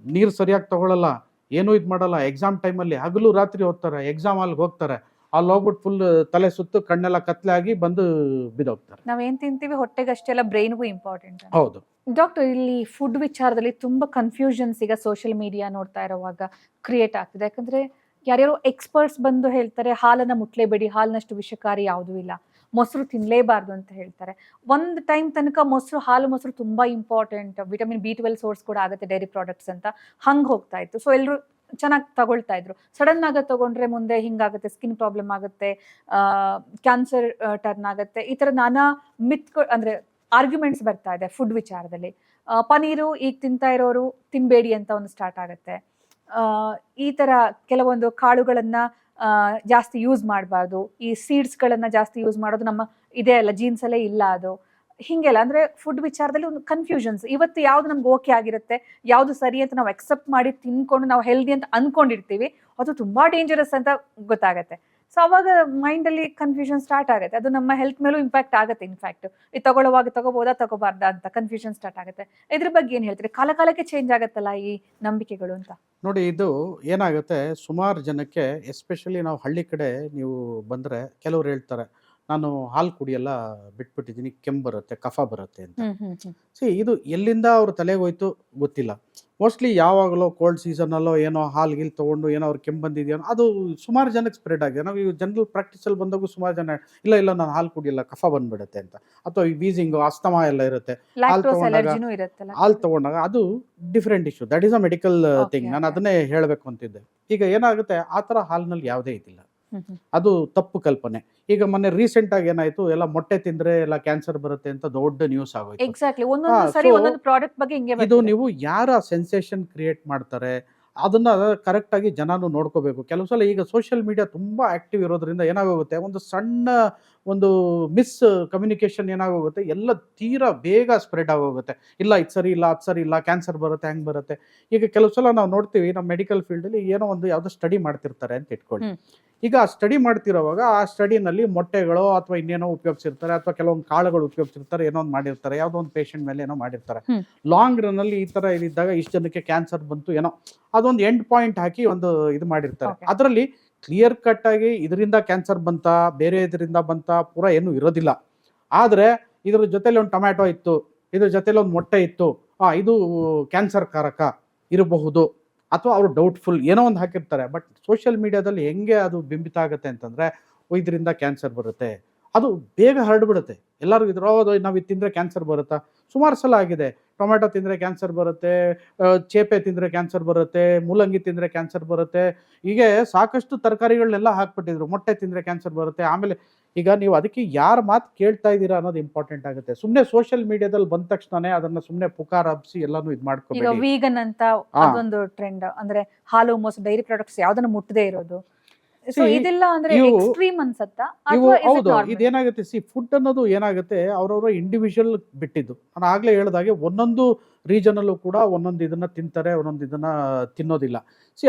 ನೀರು ಸರಿಯಾಗಿ ತಗೊಳ್ಳಲ್ಲ, ಏನೂ ಇದು ಮಾಡಲ್ಲ. ಎಕ್ಸಾಮ್ ಟೈಮಲ್ಲಿ ಹಗಲು ರಾತ್ರಿ ಓದ್ತಾರೆ, ಎಕ್ಸಾಮ್ ಅಲ್ಲಿ ಹೋಗ್ತಾರೆ, ಅಲ್ಲಿ ಹೋಗ್ಬಿಟ್ಟು ಫುಲ್ ತಲೆ ಸುತ್ತು ಕಣ್ಣೆಲ್ಲ ಕತ್ಲೆ ಆಗಿ ಬಂದು ಬಿದ್ದೋಗ್ತಾರೆ. ನಾವೇನ್ ತಿಂತೀವಿ ಹೊಟ್ಟೆಗೆ ಅಷ್ಟೆಲ್ಲ ಬ್ರೈನ್ಗೂ ಇಂಪಾರ್ಟೆಂಟ್. ಹೌದು ಡಾಕ್ಟರ್, ಇಲ್ಲಿ ಫುಡ್ ವಿಚಾರದಲ್ಲಿ ತುಂಬಾ ಕನ್ಫ್ಯೂಷನ್ಸ್ ಈಗ ಸೋಷಿಯಲ್ ಮೀಡಿಯಾ ನೋಡ್ತಾ ಇರುವಾಗ ಕ್ರಿಯೇಟ್ ಆಗ್ತಿದೆ. ಯಾಕಂದ್ರೆ ಯಾರ್ಯಾರೋ ಎಕ್ಸ್ಪರ್ಟ್ಸ್ ಬಂದು ಹೇಳ್ತಾರೆ, ಹಾಲನ್ನ ಮುಟ್ಲೇಬೇಡಿ, ಹಾಲಿನಷ್ಟು ವಿಷಕಾರಿ ಯಾವುದೂ ಇಲ್ಲ, ಮೊಸರು ತಿನ್ಲೇಬಾರ್ದು ಅಂತ ಹೇಳ್ತಾರೆ. ಒಂದು ಟೈಮ್ ತನಕ ಮೊಸರು ತುಂಬಾ ಇಂಪಾರ್ಟೆಂಟ್, ವಿಟಮಿನ್ B12 ಸೋರ್ಸ್ ಕೂಡ ಆಗುತ್ತೆ ಡೈರಿ ಪ್ರಾಡಕ್ಟ್ಸ್ ಅಂತ ಹಂಗೆ ಹೋಗ್ತಾ ಇತ್ತು. ಸೊ ಎಲ್ಲರೂ ಚೆನ್ನಾಗಿ ತಗೊಳ್ತಾ ಇದ್ರು. ಸಡನ್ ಆಗ ತಗೊಂಡ್ರೆ ಮುಂದೆ ಹಿಂಗಾಗುತ್ತೆ, ಸ್ಕಿನ್ ಪ್ರಾಬ್ಲಮ್ ಆಗುತ್ತೆ, ಕ್ಯಾನ್ಸರ್ ಟರ್ನ್ ಆಗುತ್ತೆ, ಈ ತರ ನಾನಾ ಅಂದ್ರೆ ಆರ್ಗ್ಯುಮೆಂಟ್ಸ್ ಬರ್ತಾ ಇದೆ ಫುಡ್ ವಿಚಾರದಲ್ಲಿ. ಪನೀರು ಈಗ ತಿಂತಾ ಇರೋರು ತಿನ್ಬೇಡಿ ಅಂತ ಒಂದು ಸ್ಟಾರ್ಟ್ ಆಗುತ್ತೆ. ಈ ತರ ಕೆಲವೊಂದು ಕಾಳುಗಳನ್ನ ಜಾಸ್ತಿ ಯೂಸ್ ಮಾಡಬಾರ್ದು, ಈ ಸೀಡ್ಸ್ಗಳನ್ನ ಜಾಸ್ತಿ ಯೂಸ್ ಮಾಡೋದು ನಮ್ಮ ಇದೇ ಅಲ್ಲ, ಜೀನ್ಸ್ ಅಲ್ಲೇ ಇಲ್ಲ ಅದು, ಹಿಂಗೆಲ್ಲ. ಅಂದ್ರೆ ಫುಡ್ ವಿಚಾರದಲ್ಲಿ ಒಂದು ಕನ್ಫ್ಯೂಷನ್ಸ್. ಇವತ್ತು ಯಾವ್ದು ನಮ್ಗೆ ಓಕೆ ಆಗಿರುತ್ತೆ, ಯಾವ್ದು ಸರಿ ಅಂತ ನಾವು ಅಕ್ಸೆಪ್ಟ್ ಮಾಡಿ ತಿನ್ಕೊಂಡು ನಾವು ಹೆಲ್ದಿ ಅಂತ ಅನ್ಕೊಂಡಿರ್ತೀವಿ, ಅದು ತುಂಬಾ ಡೇಂಜರಸ್ ಅಂತ ಗೊತ್ತಾಗತ್ತೆ. ಸೊ ಅವಾಗ ಮೈಂಡ್ ಅಲ್ಲಿ ಕನ್ಫ್ಯೂಷನ್ ಸ್ಟಾರ್ಟ್ ಆಗುತ್ತೆ, ಅದು ನಮ್ಮ ಹೆಲ್ತ್ ಮೇಲೂ ಇಂಪ್ಯಾಕ್ಟ್ ಆಗುತ್ತೆ. ಇನ್ಫ್ಯಾಕ್ಟ್ ಇದು ತಗೊಳ್ಳುವಾಗ ತಗೋಬೋದಾ ತಗೋಬಾರ್ದಾ ಅಂತ ಕನ್ಫ್ಯೂಷನ್ ಸ್ಟಾರ್ಟ್ ಆಗುತ್ತೆ. ಇದ್ರ ಬಗ್ಗೆ ಏನ್ ಹೇಳ್ತೀರಿ? ಕಾಲಕ್ಕೆ ಚೇಂಜ್ ಆಗತ್ತಲ್ಲ ಈ ನಂಬಿಕೆಗಳು ಅಂತ. ನೋಡಿ, ಇದು ಏನಾಗುತ್ತೆ, ಸುಮಾರು ಜನಕ್ಕೆ ಎಸ್ಪೆಷಲಿ ನಾವು ಹಳ್ಳಿ ಕಡೆ ನೀವು ಬಂದರೆ ಕೆಲವ್ರು ಹೇಳ್ತಾರೆ, ನಾನು ಹಾಲು ಕುಡಿಯೆಲ್ಲ ಬಿಟ್ಬಿಟ್ಟಿದ್ದೀನಿ, ಕೆಮ್ಮು ಬರುತ್ತೆ, ಕಫ ಬರುತ್ತೆ ಅಂತ. ಇದು ಎಲ್ಲಿಂದ ಅವ್ರ ತಲೆಗೆ ಹೋಯ್ತು ಗೊತ್ತಿಲ್ಲ. ಮೋಸ್ಟ್ಲಿ ಯಾವಾಗಲೋ ಕೋಲ್ಡ್ ಸೀಸನಲ್ಲೋ ಏನೋ ಹಾಲು ಗೀಲ್ ತೊಗೊಂಡು ಏನೋ ಅವ್ರು ಕೆಮ್ಮು ಬಂದಿದೆಯೋ ಅದು ಸುಮಾರು ಜನಕ್ಕೆ ಸ್ಪ್ರೆಡ್ ಆಗಿದೆ. ನಾವು ಈ ಜನರಲ್ ಪ್ರಾಕ್ಟೀಸಲ್ಲಿ ಬಂದಾಗೂ ಸುಮಾರು ಜನ ಇಲ್ಲ ನಾನು ಹಾಲು ಕುಡಿಯಲ್ಲ, ಕಫ ಬಂದ್ಬಿಡುತ್ತೆ ಅಂತ, ಅಥವಾ ಈ ವೀಸಿಂಗು, ಅಸ್ತಮಾ ಎಲ್ಲ ಇರುತ್ತೆ, ಹಾಲು ತೊಗೊಂಡಾಗ ಅದು different issue. That is a medical thing. ನಾನು ಅದನ್ನೇ ಹೇಳಬೇಕು ಅಂತಿದ್ದೆ. ಈಗ ಏನಾಗುತ್ತೆ, ಆ ಥರ ಹಾಲಿನಲ್ಲಿ ಯಾವುದೇ ಇದಿಲ್ಲ, ಅದು ತಪ್ಪು ಕಲ್ಪನೆ. ಈಗ ಮೊನ್ನೆ ರೀಸೆಂಟ್ ಆಗಿ ಏನಾಯ್ತು, ಎಲ್ಲ ಮೊಟ್ಟೆ ತಿಂದ್ರೆ ಎಲ್ಲ ಕ್ಯಾನ್ಸರ್ ಬರುತ್ತೆ ಅಂತ ದೊಡ್ಡ ನ್ಯೂಸ್ ಆಗೋಯ್ತು. ಎಕ್ಸಾಕ್ಟ್ಲಿ, ಒಂದೊಂದು ಸರಿ ಒಂದೊಂದು ಪ್ರಾಡಕ್ಟ್ ಬಗ್ಗೆ ಹಿಂಗೆ ಇದು ನೀವು ಯಾರ ಸೆನ್ಸೇಷನ್ ಕ್ರಿಯೇಟ್ ಮಾಡ್ತಾರೆ, ಅದನ್ನು ಕರೆಕ್ಟಾಗಿ ಜನನು ನೋಡ್ಕೋಬೇಕು. ಕೆಲವು ಸಲ ಈಗ ಸೋಷಿಯಲ್ ಮೀಡಿಯಾ ತುಂಬ ಆ್ಯಕ್ಟಿವ್ ಇರೋದ್ರಿಂದ ಏನಾಗೋಗುತ್ತೆ, ಒಂದು ಸಣ್ಣ ಒಂದು ಮಿಸ್ ಕಮ್ಯುನಿಕೇಷನ್ ಏನಾಗೋಗುತ್ತೆ, ಎಲ್ಲ ತೀರಾ ಬೇಗ ಸ್ಪ್ರೆಡ್ ಆಗೋಗುತ್ತೆ. ಇಲ್ಲ ಇದು ಸರಿ ಇಲ್ಲ, ಅದು ಸರಿ ಇಲ್ಲ, ಕ್ಯಾನ್ಸರ್ ಬರುತ್ತೆ, ಹ್ಯಾಂಗೆ ಬರುತ್ತೆ. ಈಗ ಕೆಲವು ಸಲ ನಾವು ನೋಡ್ತೀವಿ ನಮ್ಮ ಮೆಡಿಕಲ್ ಫೀಲ್ಡಲ್ಲಿ ಏನೋ ಒಂದು ಯಾವುದೋ ಸ್ಟಡಿ ಮಾಡ್ತಿರ್ತಾರೆ ಅಂತ ಇಟ್ಕೊಳ್ಳಿ. ಈಗ ಆ ಸ್ಟಡಿ ಮಾಡ್ತಿರೋವಾಗ ಆ ಸ್ಟಡಿನಲ್ಲಿ ಮೊಟ್ಟೆಗಳು ಅಥವಾ ಇನ್ನೇನೋ ಉಪಯೋಗಿಸಿರ್ತಾರೆ, ಅಥವಾ ಕೆಲವೊಂದು ಕಾಳುಗಳು ಉಪಯೋಗಿಸಿರ್ತಾರೆ, ಏನೋ ಒಂದು ಮಾಡಿರ್ತಾರೆ, ಯಾವುದೋ ಒಂದು ಪೇಷಂಟ್ ಮೇಲೆ ಏನೋ ಮಾಡಿರ್ತಾರೆ. ಲಾಂಗ್ ರನ್ನಲ್ಲಿ ಈ ಥರ ಇದ್ದಾಗ ಇಷ್ಟು ಜನಕ್ಕೆ ಕ್ಯಾನ್ಸರ್ ಬಂತು ಏನೋ ಅದೊಂದು ಎಂಡ್ ಪಾಯಿಂಟ್ ಹಾಕಿ ಒಂದು ಇದು ಮಾಡಿರ್ತಾರೆ. ಅದರಲ್ಲಿ ಕ್ಲಿಯರ್ ಕಟ್ ಆಗಿ ಇದರಿಂದ ಕ್ಯಾನ್ಸರ್ ಬಂತ, ಬೇರೆ ಇದರಿಂದ ಬಂತ ಪೂರ ಏನೂ ಇರೋದಿಲ್ಲ. ಆದರೆ ಇದ್ರ ಜೊತೆಲಿ ಒಂದು ಟೊಮ್ಯಾಟೊ ಇತ್ತು, ಇದ್ರ ಜೊತೆಲಿ ಒಂದು ಮೊಟ್ಟೆ ಇತ್ತು, ಇದು ಕ್ಯಾನ್ಸರ್ ಕಾರಕ ಇರಬಹುದು, ಅಥವಾ ಅವರು ಡೌಟ್ಫುಲ್ ಏನೋ ಒಂದು ಹಾಕಿರ್ತಾರೆ. ಬಟ್ ಸೋಷಿಯಲ್ ಮೀಡಿಯಾದಲ್ಲಿ ಹೆಂಗೆ ಅದು ಬಿಂಬಿತ ಆಗುತ್ತೆ ಅಂತಂದರೆ, ಇದರಿಂದ ಕ್ಯಾನ್ಸರ್ ಬರುತ್ತೆ, ಅದು ಬೇಗ ಹರಡ್ಬಿಡುತ್ತೆ. ಎಲ್ಲರಿಗೂ ಇದ್ರೋದು ನಾವು ಇದು ತಿಂದರೆ ಕ್ಯಾನ್ಸರ್ ಬರುತ್ತಾ? ಸುಮಾರು ಸಲ ಆಗಿದೆ. ಟೊಮ್ಯಾಟೊ ತಿಂದರೆ ಕ್ಯಾನ್ಸರ್ ಬರುತ್ತೆ, ಚೇಪೆ ತಿಂದರೆ ಕ್ಯಾನ್ಸರ್ ಬರುತ್ತೆ, ಮೂಲಂಗಿ ತಿಂದರೆ ಕ್ಯಾನ್ಸರ್ ಬರುತ್ತೆ, ಹೀಗೆ ಸಾಕಷ್ಟು ತರಕಾರಿಗಳನ್ನೆಲ್ಲ ಹಾಕ್ಬಿಟ್ಟಿದ್ರು, ಮೊಟ್ಟೆ ತಿಂದರೆ ಕ್ಯಾನ್ಸರ್ ಬರುತ್ತೆ. ಆಮೇಲೆ ಈಗ ನೀವು ಅದಕ್ಕೆ ಯಾರ ಮಾತು ಕೇಳ್ತಾ ಇದ್ದೀರಾ ಅನ್ನೋದು ಇಂಪಾರ್ಟೆಂಟ್ ಆಗುತ್ತೆ. ಸುಮ್ಮನೆ ಸೋಷಿಯಲ್ ಮೀಡಿಯಾದಲ್ಲಿ ಬಂದ ತಕ್ಷಣನೇ ಅದನ್ನ ಸುಮ್ಮನೆ ಪುಕಾರ ಹಬ್ಸಿ ಎಲ್ಲಾನು ಇದು ಈಗ ಮಾಡ್ಕೋಬೇಡಿ. ವೀಗನ್ ಅಂತ ಅದೊಂದು ಟ್ರೆಂಡ್, ಅಂದ್ರೆ ಹಾಲು ಮೊಸರು ಡೈರಿ ಪ್ರಾಡಕ್ಟ್ಸ್ ಯಾವ್ದನ್ನ ಮುಟ್ಟದೇ ಇರೋದು. ಸೊ See, ಇದೆಲ್ಲ ಅಂದ್ರೆ ಇವು- ಎಕ್ಸ್ಟ್ರೀಮ್ ಅನ್ಸತ್ತಾ ಇವು ಅಥವಾ ಹೌದು, ಇದೇನಾಗುತ್ತೆ, ಫುಡ್ ಅನ್ನೋದು ಏನಾಗುತ್ತೆ, ಅವ್ರವ್ರ ಇಂಡಿವಿಜುವಲ್ ಬಿಟ್ಟಿದ್ದು. ನಾನು ಆಗ್ಲೇ ಹೇಳ್ದಾಗೆ ಒಂದೊಂದು ರೀಜನಲ್ಲೂ ಕೂಡ ಒಂದೊಂದು ಇದನ್ನ ತಿಂತಾರೆ, ಒಂದೊಂದು ಇದನ್ನ ತಿನ್ನೋದಿಲ್ಲ.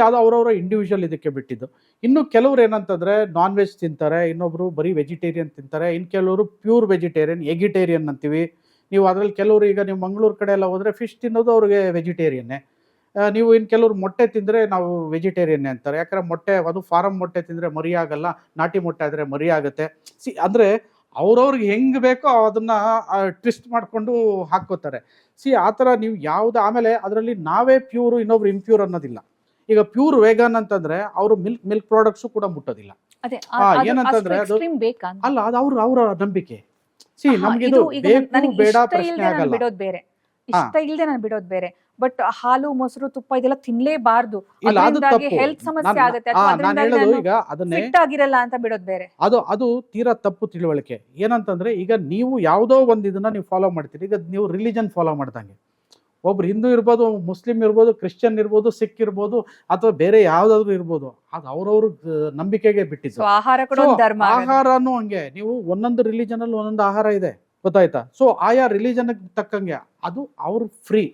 ಅದು ಅವ್ರವ್ರ ಇಂಡಿವಿಜುವಲ್ ಇದಕ್ಕೆ ಬಿಟ್ಟಿದ್ದು. ಇನ್ನು ಕೆಲವ್ರು ಏನಂತಂದ್ರೆ ನಾನ್ ವೆಜ್ ತಿಂತಾರೆ, ಇನ್ನೊಬ್ರು ಬರೀ ವೆಜಿಟೇರಿಯನ್ ತಿಂತಾರೆ, ಇನ್ನು ಕೆಲವರು ಪ್ಯೂರ್ ವೆಜಿಟೇರಿಯನ್, ಎಗಿಟೇರಿಯನ್ ಅಂತೀವಿ ನೀವು. ಅದ್ರಲ್ಲಿ ಕೆಲವರು ಈಗ ನೀವು ಮಂಗಳೂರು ಕಡೆ ಎಲ್ಲ ಹೋದ್ರೆ ಫಿಶ್ ತಿನ್ನೋದು ಅವ್ರಿಗೆ ವೆಜಿಟೇರಿಯನ್ನೇ. ನೀವು ಇನ್ನು ಕೆಲವ್ರು ಮೊಟ್ಟೆ ತಿಂದರೆ ನಾವು ವೆಜಿಟೇರಿಯನ್ನೇ ಅಂತಾರೆ. ಯಾಕಂದರೆ ಮೊಟ್ಟೆ ಅದು ಫಾರಮ್ ಮೊಟ್ಟೆ ತಿಂದರೆ ಮರಿ ಆಗಲ್ಲ, ನಾಟಿ ಮೊಟ್ಟೆ ಆದರೆ ಮರಿ ಆಗುತ್ತೆ. ಅಂದರೆ ಅವ್ರವ್ರಿಗೆ ಹೆಂಗೆ ಬೇಕೋ ಅದನ್ನು ಟ್ವಿಸ್ಟ್ ಮಾಡಿಕೊಂಡು ಹಾಕ್ಕೋತಾರೆ. ಆ ಥರ ನೀವು ಯಾವುದು, ಆಮೇಲೆ ಅದರಲ್ಲಿ ನಾವೇ ಪ್ಯೂರು ಇನ್ನೊಬ್ರು ಇಂಪ್ಯೂರ್ ಅನ್ನೋದಿಲ್ಲ. ಈಗ ಪ್ಯೂರ್ ವೇಗನ್ ಅಂತಂದರೆ ಅವರು ಮಿಲ್ಕ್ ಪ್ರಾಡಕ್ಟ್ಸು ಕೂಡ ಮುಟ್ಟೋದಿಲ್ಲ. ಅದೇ ಏನಂತಂದ್ರೆ ಅದು ಎಕ್ಸ್ಟ್ರೀಮ್ ಬೇಕಾ ಅಂತ. ಅಲ್ಲ, ಅದು ಅವರ ನಂಬಿಕೆ. ನಮ್ಗೆ ಇದು ಇದು ಈಗ ಬೇಕು ನನಗೆ ಬೇಡ ಇಷ್ಟ ಪ್ರಶ್ನೆ ಇಲ್ದೆ ನಾನು ಆಗಲ್ಲ. ಬಿಡೋದು ಬೇರೆ, ಇಷ್ಟ ಇಲ್ದೆ ನಾನು ಬಿಡೋದು ಬೇರೆ. ಬಟ್ ಹಾಲು ಮೊಸರು ತುಪ್ಪ ಇದೆಲ್ಲ ತಿನ್ಲೇಬಾರ್ದು, ಇಲ್ಲ, ಅದು ಅದರಿಂದಾಗಿ ತಪ್ಪು. ಹೆಲ್ತ್ ಸಮಸ್ಯೆ ಆಗುತ್ತೆ ಅಥವಾ ನಾನು ಅದರಿಂದಾಗಿ ಹೇಳೋದು ನಾನು ಈಗ ಅದನ್ನೇ ಫಿಟ್ ಆಗಿರಲ್ಲ ಅಂತ ಬಿಡೋದು ಬೇರೆ. ಅದು ತೀರಾ ತಪ್ಪು ತಿಳುವಳಿಕೆ. ಏನಂತಂದ್ರೆ ಈಗ ನೀವು ಯಾವುದೋ ಒಂದು ಇದನ್ನ ನೀವು ಫಾಲೋ ಮಾಡ್ತೀರಿ. ಈಗ ನೀವು ರಿಲಿಜನ್ ಫಾಲೋ ಮಾಡ್ದಂಗೆ, ಒಬ್ರು ಹಿಂದೂ ಇರ್ಬೋದು, ಮುಸ್ಲಿಂ ಇರ್ಬೋದು, ಕ್ರಿಶ್ಚಿಯನ್ ಇರ್ಬೋದು, ಸಿಖ್ ಇರ್ಬೋದು, ಅಥವಾ ಬೇರೆ ಯಾವ್ದಾದ್ರು ಇರ್ಬೋದು, ಅದು ಅವ್ರವ್ರ ನಂಬಿಕೆಗೆ ಬಿಟ್ಟಿದ್ದು. ಸೊ ಆಹಾರ ಕೂಡ ಒಂದು ಧರ್ಮ ಆಗೋದು. ಆಹಾರನು ಹಂಗೆ, ನೀವು ಒಂದೊಂದು ರಿಲಿಜನ್ ಅಲ್ಲಿ ಒಂದೊಂದು ಆಹಾರ ಇದೆ, ಗೊತ್ತಾಯ್ತಾ? ಆಯಾ ರಿಲಿಜನ್ ತಕ್ಕಂಗೆ ಅದು ಅವ್ರ ಫ್ರೀ.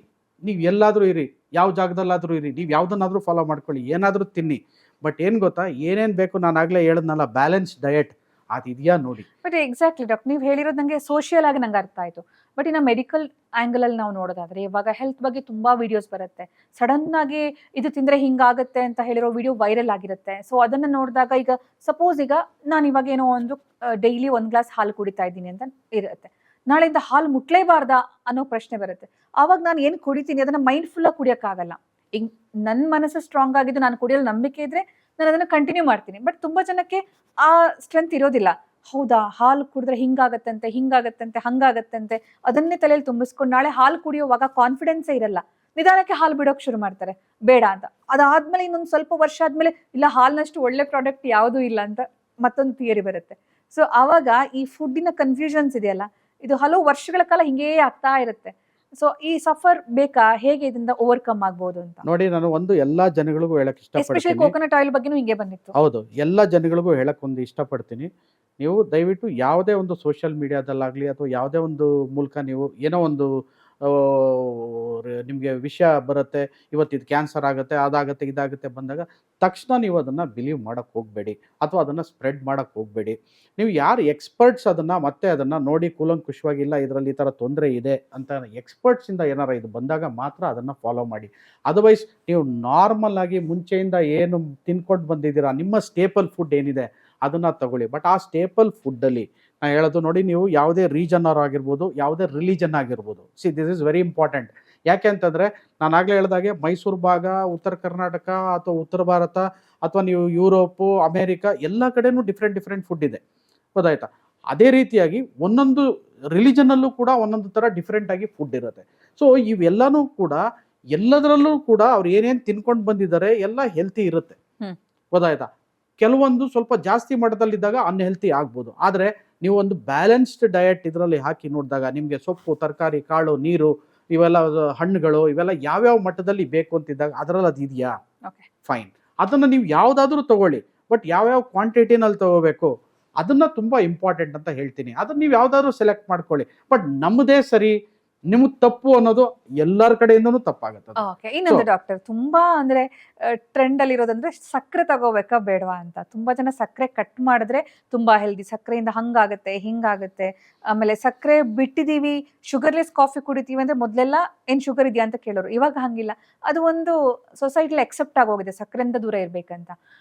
ನೀವು ಎಲ್ಲಾದ್ರೂ ಇರಿ, ಯಾವ ಜಾಗದಲ್ಲಾದ್ರೂ ಇರಿ, ನೀವು ಯಾವ್ದನ್ನಾದ್ರೂ ಫಾಲೋ ಮಾಡ್ಕೊಳ್ಳಿ, ಏನಾದ್ರೂ ತಿನ್ನಿ. ಬಟ್ ಏನ್ ಗೊತ್ತಾ, ಏನೇನ್ ಬೇಕು ನಾನು ಆಗ್ಲೇ ಹೇಳದ್ನಲ್ಲ, ಬ್ಯಾಲೆನ್ಸ್ ಡಯಟ್ ಅದಿದೆಯಾ ನೋಡಿ. ಬಟ್ ಎಕ್ಸಾಕ್ಟ್ಲಿ ಡಾಕ್ಟರ್, ನೀವು ಹೇಳಿರೋದು ನಂಗೆ ಸೋಷಿಯಲ್ ಆಗಿ ನಂಗೆ ಅರ್ಥ ಆಯ್ತು. ಬಟ್ ಇನ್ನು ಮೆಡಿಕಲ್ ಆಂಗಲ್ ಅಲ್ಲಿ ನಾವು ನೋಡೋದಾದ್ರೆ, ಇವಾಗ ಹೆಲ್ತ್ ಬಗ್ಗೆ ತುಂಬಾ ವಿಡಿಯೋಸ್ ಬರುತ್ತೆ, ಸಡನ್ ಆಗಿ ಇದು ತಿಂದ್ರೆ ಹಿಂಗಾಗುತ್ತೆ ಅಂತ ಹೇಳಿರೋ ವಿಡಿಯೋ ವೈರಲ್ ಆಗಿರುತ್ತೆ. ಸೊ ಅದನ್ನ ನೋಡಿದಾಗ, ಈಗ ಸಪೋಸ್ ಈಗ ನಾನು ಇವಾಗ ಏನೋ ಒಂದು ಡೈಲಿ 1 ಗ್ಲಾಸ್ ಹಾಲು ಕುಡಿತಾ ಇದ್ದೀನಿ ಅಂತ ಇರುತ್ತೆ, ನಾಳೆಯಿಂದ ಹಾಲು ಮುಟ್ಲೇಬಾರ್ದಾ ಅನ್ನೋ ಪ್ರಶ್ನೆ ಬರುತ್ತೆ. ಆವಾಗ ನಾನು ಏನು ಕುಡಿತೀನಿ ಅದನ್ನ ಮೈಂಡ್ಫುಲ್ ಆಗಿ ಕುಡಿಯೋಕ್ಕಾಗಲ್ಲ. ಈಗ ನನ್ನ ಮನಸ್ಸು ಸ್ಟ್ರಾಂಗ್ ಆಗಿದ್ದು ನಾನು ಕುಡಿಯಲು ನಂಬಿಕೆ ಇದ್ರೆ ನಾನು ಅದನ್ನ ಕಂಟಿನ್ಯೂ ಮಾಡ್ತೀನಿ. ಬಟ್ ತುಂಬಾ ಜನಕ್ಕೆ ಆ ಸ್ಟ್ರೆಂತ್ ಇರೋದಿಲ್ಲ. ಹೌದಾ, ಹಾಲು ಕುಡಿದ್ರೆ ಹಿಂಗಾಗತ್ತಂತೆ, ಹಂಗಾಗತ್ತಂತೆ, ಅದನ್ನೇ ತಲೆಯಲ್ಲಿ ತುಂಬಿಸ್ಕೊಂಡು ನಾಳೆ ಹಾಲು ಕುಡಿಯೋವಾಗ ಕಾನ್ಫಿಡೆನ್ಸೇ ಇರಲ್ಲ, ನಿಧಾನಕ್ಕೆ ಹಾಲು ಬಿಡೋಕೆ ಶುರು ಮಾಡ್ತಾರೆ ಬೇಡ ಅಂತ. ಅದಾದ್ಮೇಲೆ ಇನ್ನೊಂದು ಸ್ವಲ್ಪ ವರ್ಷ ಆದ್ಮೇಲೆ ಇಲ್ಲ, ಹಾಲಿನಷ್ಟು ಒಳ್ಳೆ ಪ್ರಾಡಕ್ಟ್ ಯಾವುದೂ ಇಲ್ಲ ಅಂತ ಮತ್ತೊಂದು ಥಿಯರಿ ಬರುತ್ತೆ. ಸೊ ಆವಾಗ ಈ ಫುಡ್ಡಿನ ಕನ್ಫ್ಯೂಷನ್ಸ್ ಇದೆಯಲ್ಲ, ಇದು ಹಲವು ವರ್ಷಗಳ ಕಾಲ ಹಿಂಗೇ ಆಗ್ತಾ ಇರುತ್ತೆ. ಸೊ ಈ ಸಫರ್ ಬೇಕಾ, ಹೇಗೆ ಇದರಿಂದ ಓವರ್ಕಮ್ ಆಗ್ಬೋದು ಅಂತ ನೋಡಿ. ನಾನು ಒಂದು ಎಲ್ಲಾ ಜನಗಳಿಗೂ ಹೇಳಕ್ ಎಸ್ಪೆಷಲಿ ಇಷ್ಟಪಡ್ತೀನಿ. ಕೋಕೋನಟ್ ಆಯಿಲ್ ಬಗ್ಗೆನೂ ಹಿಂಗೆ ಬಂದಿತ್ತು. ಹೌದು, ಎಲ್ಲ ಜನಗಳಿಗೂ ಹೇಳಕ್ ಒಂದು ಇಷ್ಟಪಡ್ತೀನಿ. ನೀವು ದಯವಿಟ್ಟು ಯಾವುದೇ ಒಂದು ಸೋಷಿಯಲ್ ಮೀಡಿಯಾದಲ್ಲಾಗಲಿ ಅಥವಾ ಯಾವುದೇ ಒಂದು ಮೂಲಕ ನೀವು ಏನೋ ಒಂದು ನಿಮಗೆ ವಿಷಯ ಬರುತ್ತೆ, ಇವತ್ತು ಇದು ಕ್ಯಾನ್ಸರ್ ಆಗುತ್ತೆ, ಅದಾಗುತ್ತೆ, ಇದಾಗುತ್ತೆ ಬಂದಾಗ ತಕ್ಷಣ ನೀವು ಅದನ್ನು ಬಿಲೀವ್ ಮಾಡೋಕ್ಕೆ ಹೋಗಬೇಡಿ, ಅಥವಾ ಅದನ್ನು ಸ್ಪ್ರೆಡ್ ಮಾಡೋಕ್ಕೆ ಹೋಗಬೇಡಿ. ನೀವು ಯಾರು ಎಕ್ಸ್ಪರ್ಟ್ಸ್ ಅದನ್ನು ನೋಡಿ ಕೂಲಂಕುಷವಾಗಿ, ಇಲ್ಲ ಇದರಲ್ಲಿ ಈ ಥರ ತೊಂದರೆ ಇದೆ ಅಂತ ಎಕ್ಸ್ಪರ್ಟ್ಸಿಂದ ಏನಾರ ಇದು ಬಂದಾಗ ಮಾತ್ರ ಅದನ್ನು ಫಾಲೋ ಮಾಡಿ. ಅದರ್ವೈಸ್ ನೀವು ನಾರ್ಮಲ್ ಆಗಿ ಮುಂಚೆಯಿಂದ ಏನು ತಿನ್ಕೊಂಡು ಬಂದಿದ್ದೀರಾ, ನಿಮ್ಮ ಸ್ಟೇಪಲ್ ಫುಡ್ ಏನಿದೆ ಅದನ್ನು ತಗೊಳ್ಳಿ. ಬಟ್ ಆ ಸ್ಟೇಪಲ್ ಫುಡ್ಡಲ್ಲಿ ನಾನು ಹೇಳೋದು ನೋಡಿ, ನೀವು ಯಾವುದೇ ರೀಜನ್ ಆಗಿರ್ಬೋದು, ಯಾವುದೇ ರಿಲಿಜನ್ ಆಗಿರ್ಬೋದು, ದಿಸ್ ಇಸ್ ವೆರಿ ಇಂಪಾರ್ಟೆಂಟ್. ಯಾಕೆ ಅಂತಂದರೆ ನಾನು ಆಗಲೇ ಹೇಳಿದಾಗೆ ಮೈಸೂರು ಭಾಗ, ಉತ್ತರ ಕರ್ನಾಟಕ ಅಥವಾ ಉತ್ತರ ಭಾರತ, ಅಥವಾ ನೀವು ಯುರೋಪು, ಅಮೇರಿಕಾ, ಎಲ್ಲ ಕಡೆನೂ ಡಿಫ್ರೆಂಟ್ ಫುಡ್ ಇದೆ, ಗೊತ್ತಾಯ್ತಾ? ಅದೇ ರೀತಿಯಾಗಿ ಒಂದೊಂದು ರಿಲಿಜನಲ್ಲೂ ಕೂಡ ಒಂದೊಂದು ಥರ ಡಿಫ್ರೆಂಟಾಗಿ ಫುಡ್ ಇರುತ್ತೆ. ಸೊ ಇವೆಲ್ಲನೂ ಕೂಡ ಎಲ್ಲದರಲ್ಲೂ ಕೂಡ ಅವ್ರು ಏನೇನು ತಿನ್ಕೊಂಡು ಬಂದಿದ್ದಾರೆ ಎಲ್ಲ ಹೆಲ್ತಿ ಇರುತ್ತೆ, ಗೊತ್ತಾಯ್ತಾ? ಕೆಲವೊಂದು ಸ್ವಲ್ಪ ಜಾಸ್ತಿ ಮಟ್ಟದಲ್ಲಿದ್ದಾಗ ಅನ್ಹೆಲ್ತಿ ಆಗ್ಬೋದು. ಆದರೆ ನೀವು ಒಂದು ಬ್ಯಾಲೆನ್ಸ್ಡ್ ಡಯಟ್ ಇದರಲ್ಲಿ ಹಾಕಿ ನೋಡಿದಾಗ ನಿಮಗೆ ಸೊಪ್ಪು, ತರಕಾರಿ, ಕಾಳು, ನೀರು, ಇವೆಲ್ಲ ಹಣ್ಣುಗಳು, ಇವೆಲ್ಲ ಯಾವ್ಯಾವ ಮಟ್ಟದಲ್ಲಿ ಬೇಕು ಅಂತಿದ್ದಾಗ ಅದರಲ್ಲಿ ಅದು ಇದೆಯಾ, Okay. ಫೈನ್. ಅದನ್ನು ನೀವು ಯಾವುದಾದ್ರೂ ತಗೊಳ್ಳಿ, ಬಟ್ ಯಾವ್ಯಾವ ಕ್ವಾಂಟಿಟಿನಲ್ಲಿ ತಗೋಬೇಕು ಅದನ್ನ ತುಂಬಾ ಇಂಪಾರ್ಟೆಂಟ್ ಅಂತ ಹೇಳ್ತೀನಿ. ಅದನ್ನ ನೀವು ಯಾವ್ದಾದ್ರು ಸೆಲೆಕ್ಟ್ ಮಾಡ್ಕೊಳ್ಳಿ, ಬಟ್ ನಮ್ಮದೇ ಸರಿ ನಿಮಗೆ ತಪ್ಪು ಅನ್ನೋದು ಎಲ್ಲರ ಕಡೆಯಿಂದನೂ ತಪ್ಪಾಗುತ್ತೆ. ಓಕೆ, ಇನ್ನೊಂದು ಡಾಕ್ಟರ್, ತುಂಬಾ ಅಂದ್ರೆ ಟ್ರೆಂಡ್ ಅಲ್ಲಿ ಇರೋದಂದ್ರೆ ಸಕ್ಕರೆ ತಗೋಬೇಕಾ ಬೇಡವಾ ಅಂತ. ತುಂಬಾ ಜನ ಸಕ್ಕರೆ ಕಟ್ ಮಾಡಿದ್ರೆ ತುಂಬಾ ಹೆಲ್ದಿ, ಸಕ್ಕರೆಯಿಂದ ಹಂಗಾಗತ್ತೆ ಹಿಂಗಾಗತ್ತೆ, ಆಮೇಲೆ ಸಕ್ಕರೆ ಬಿಟ್ಟಿದೀವಿ ಶುಗರ್ಲೆಸ್ ಕಾಫಿ ಕುಡಿತೀವಿ ಅಂದ್ರೆ ಮೊದ್ಲೆಲ್ಲ ಏನ್ ಶುಗರ್ ಇದೆಯಾ ಅಂತ ಕೇಳೋರು, ಇವಾಗ ಹಂಗಿಲ್ಲ. ಅದು ಒಂದು ಸೊಸೈಟಿಲಿ ಅಕ್ಸೆಪ್ಟ್ ಆಗೋಗಿದೆ ಸಕ್ಕರೆಯಿಂದ ದೂರ ಇರ್ಬೇಕಂತ.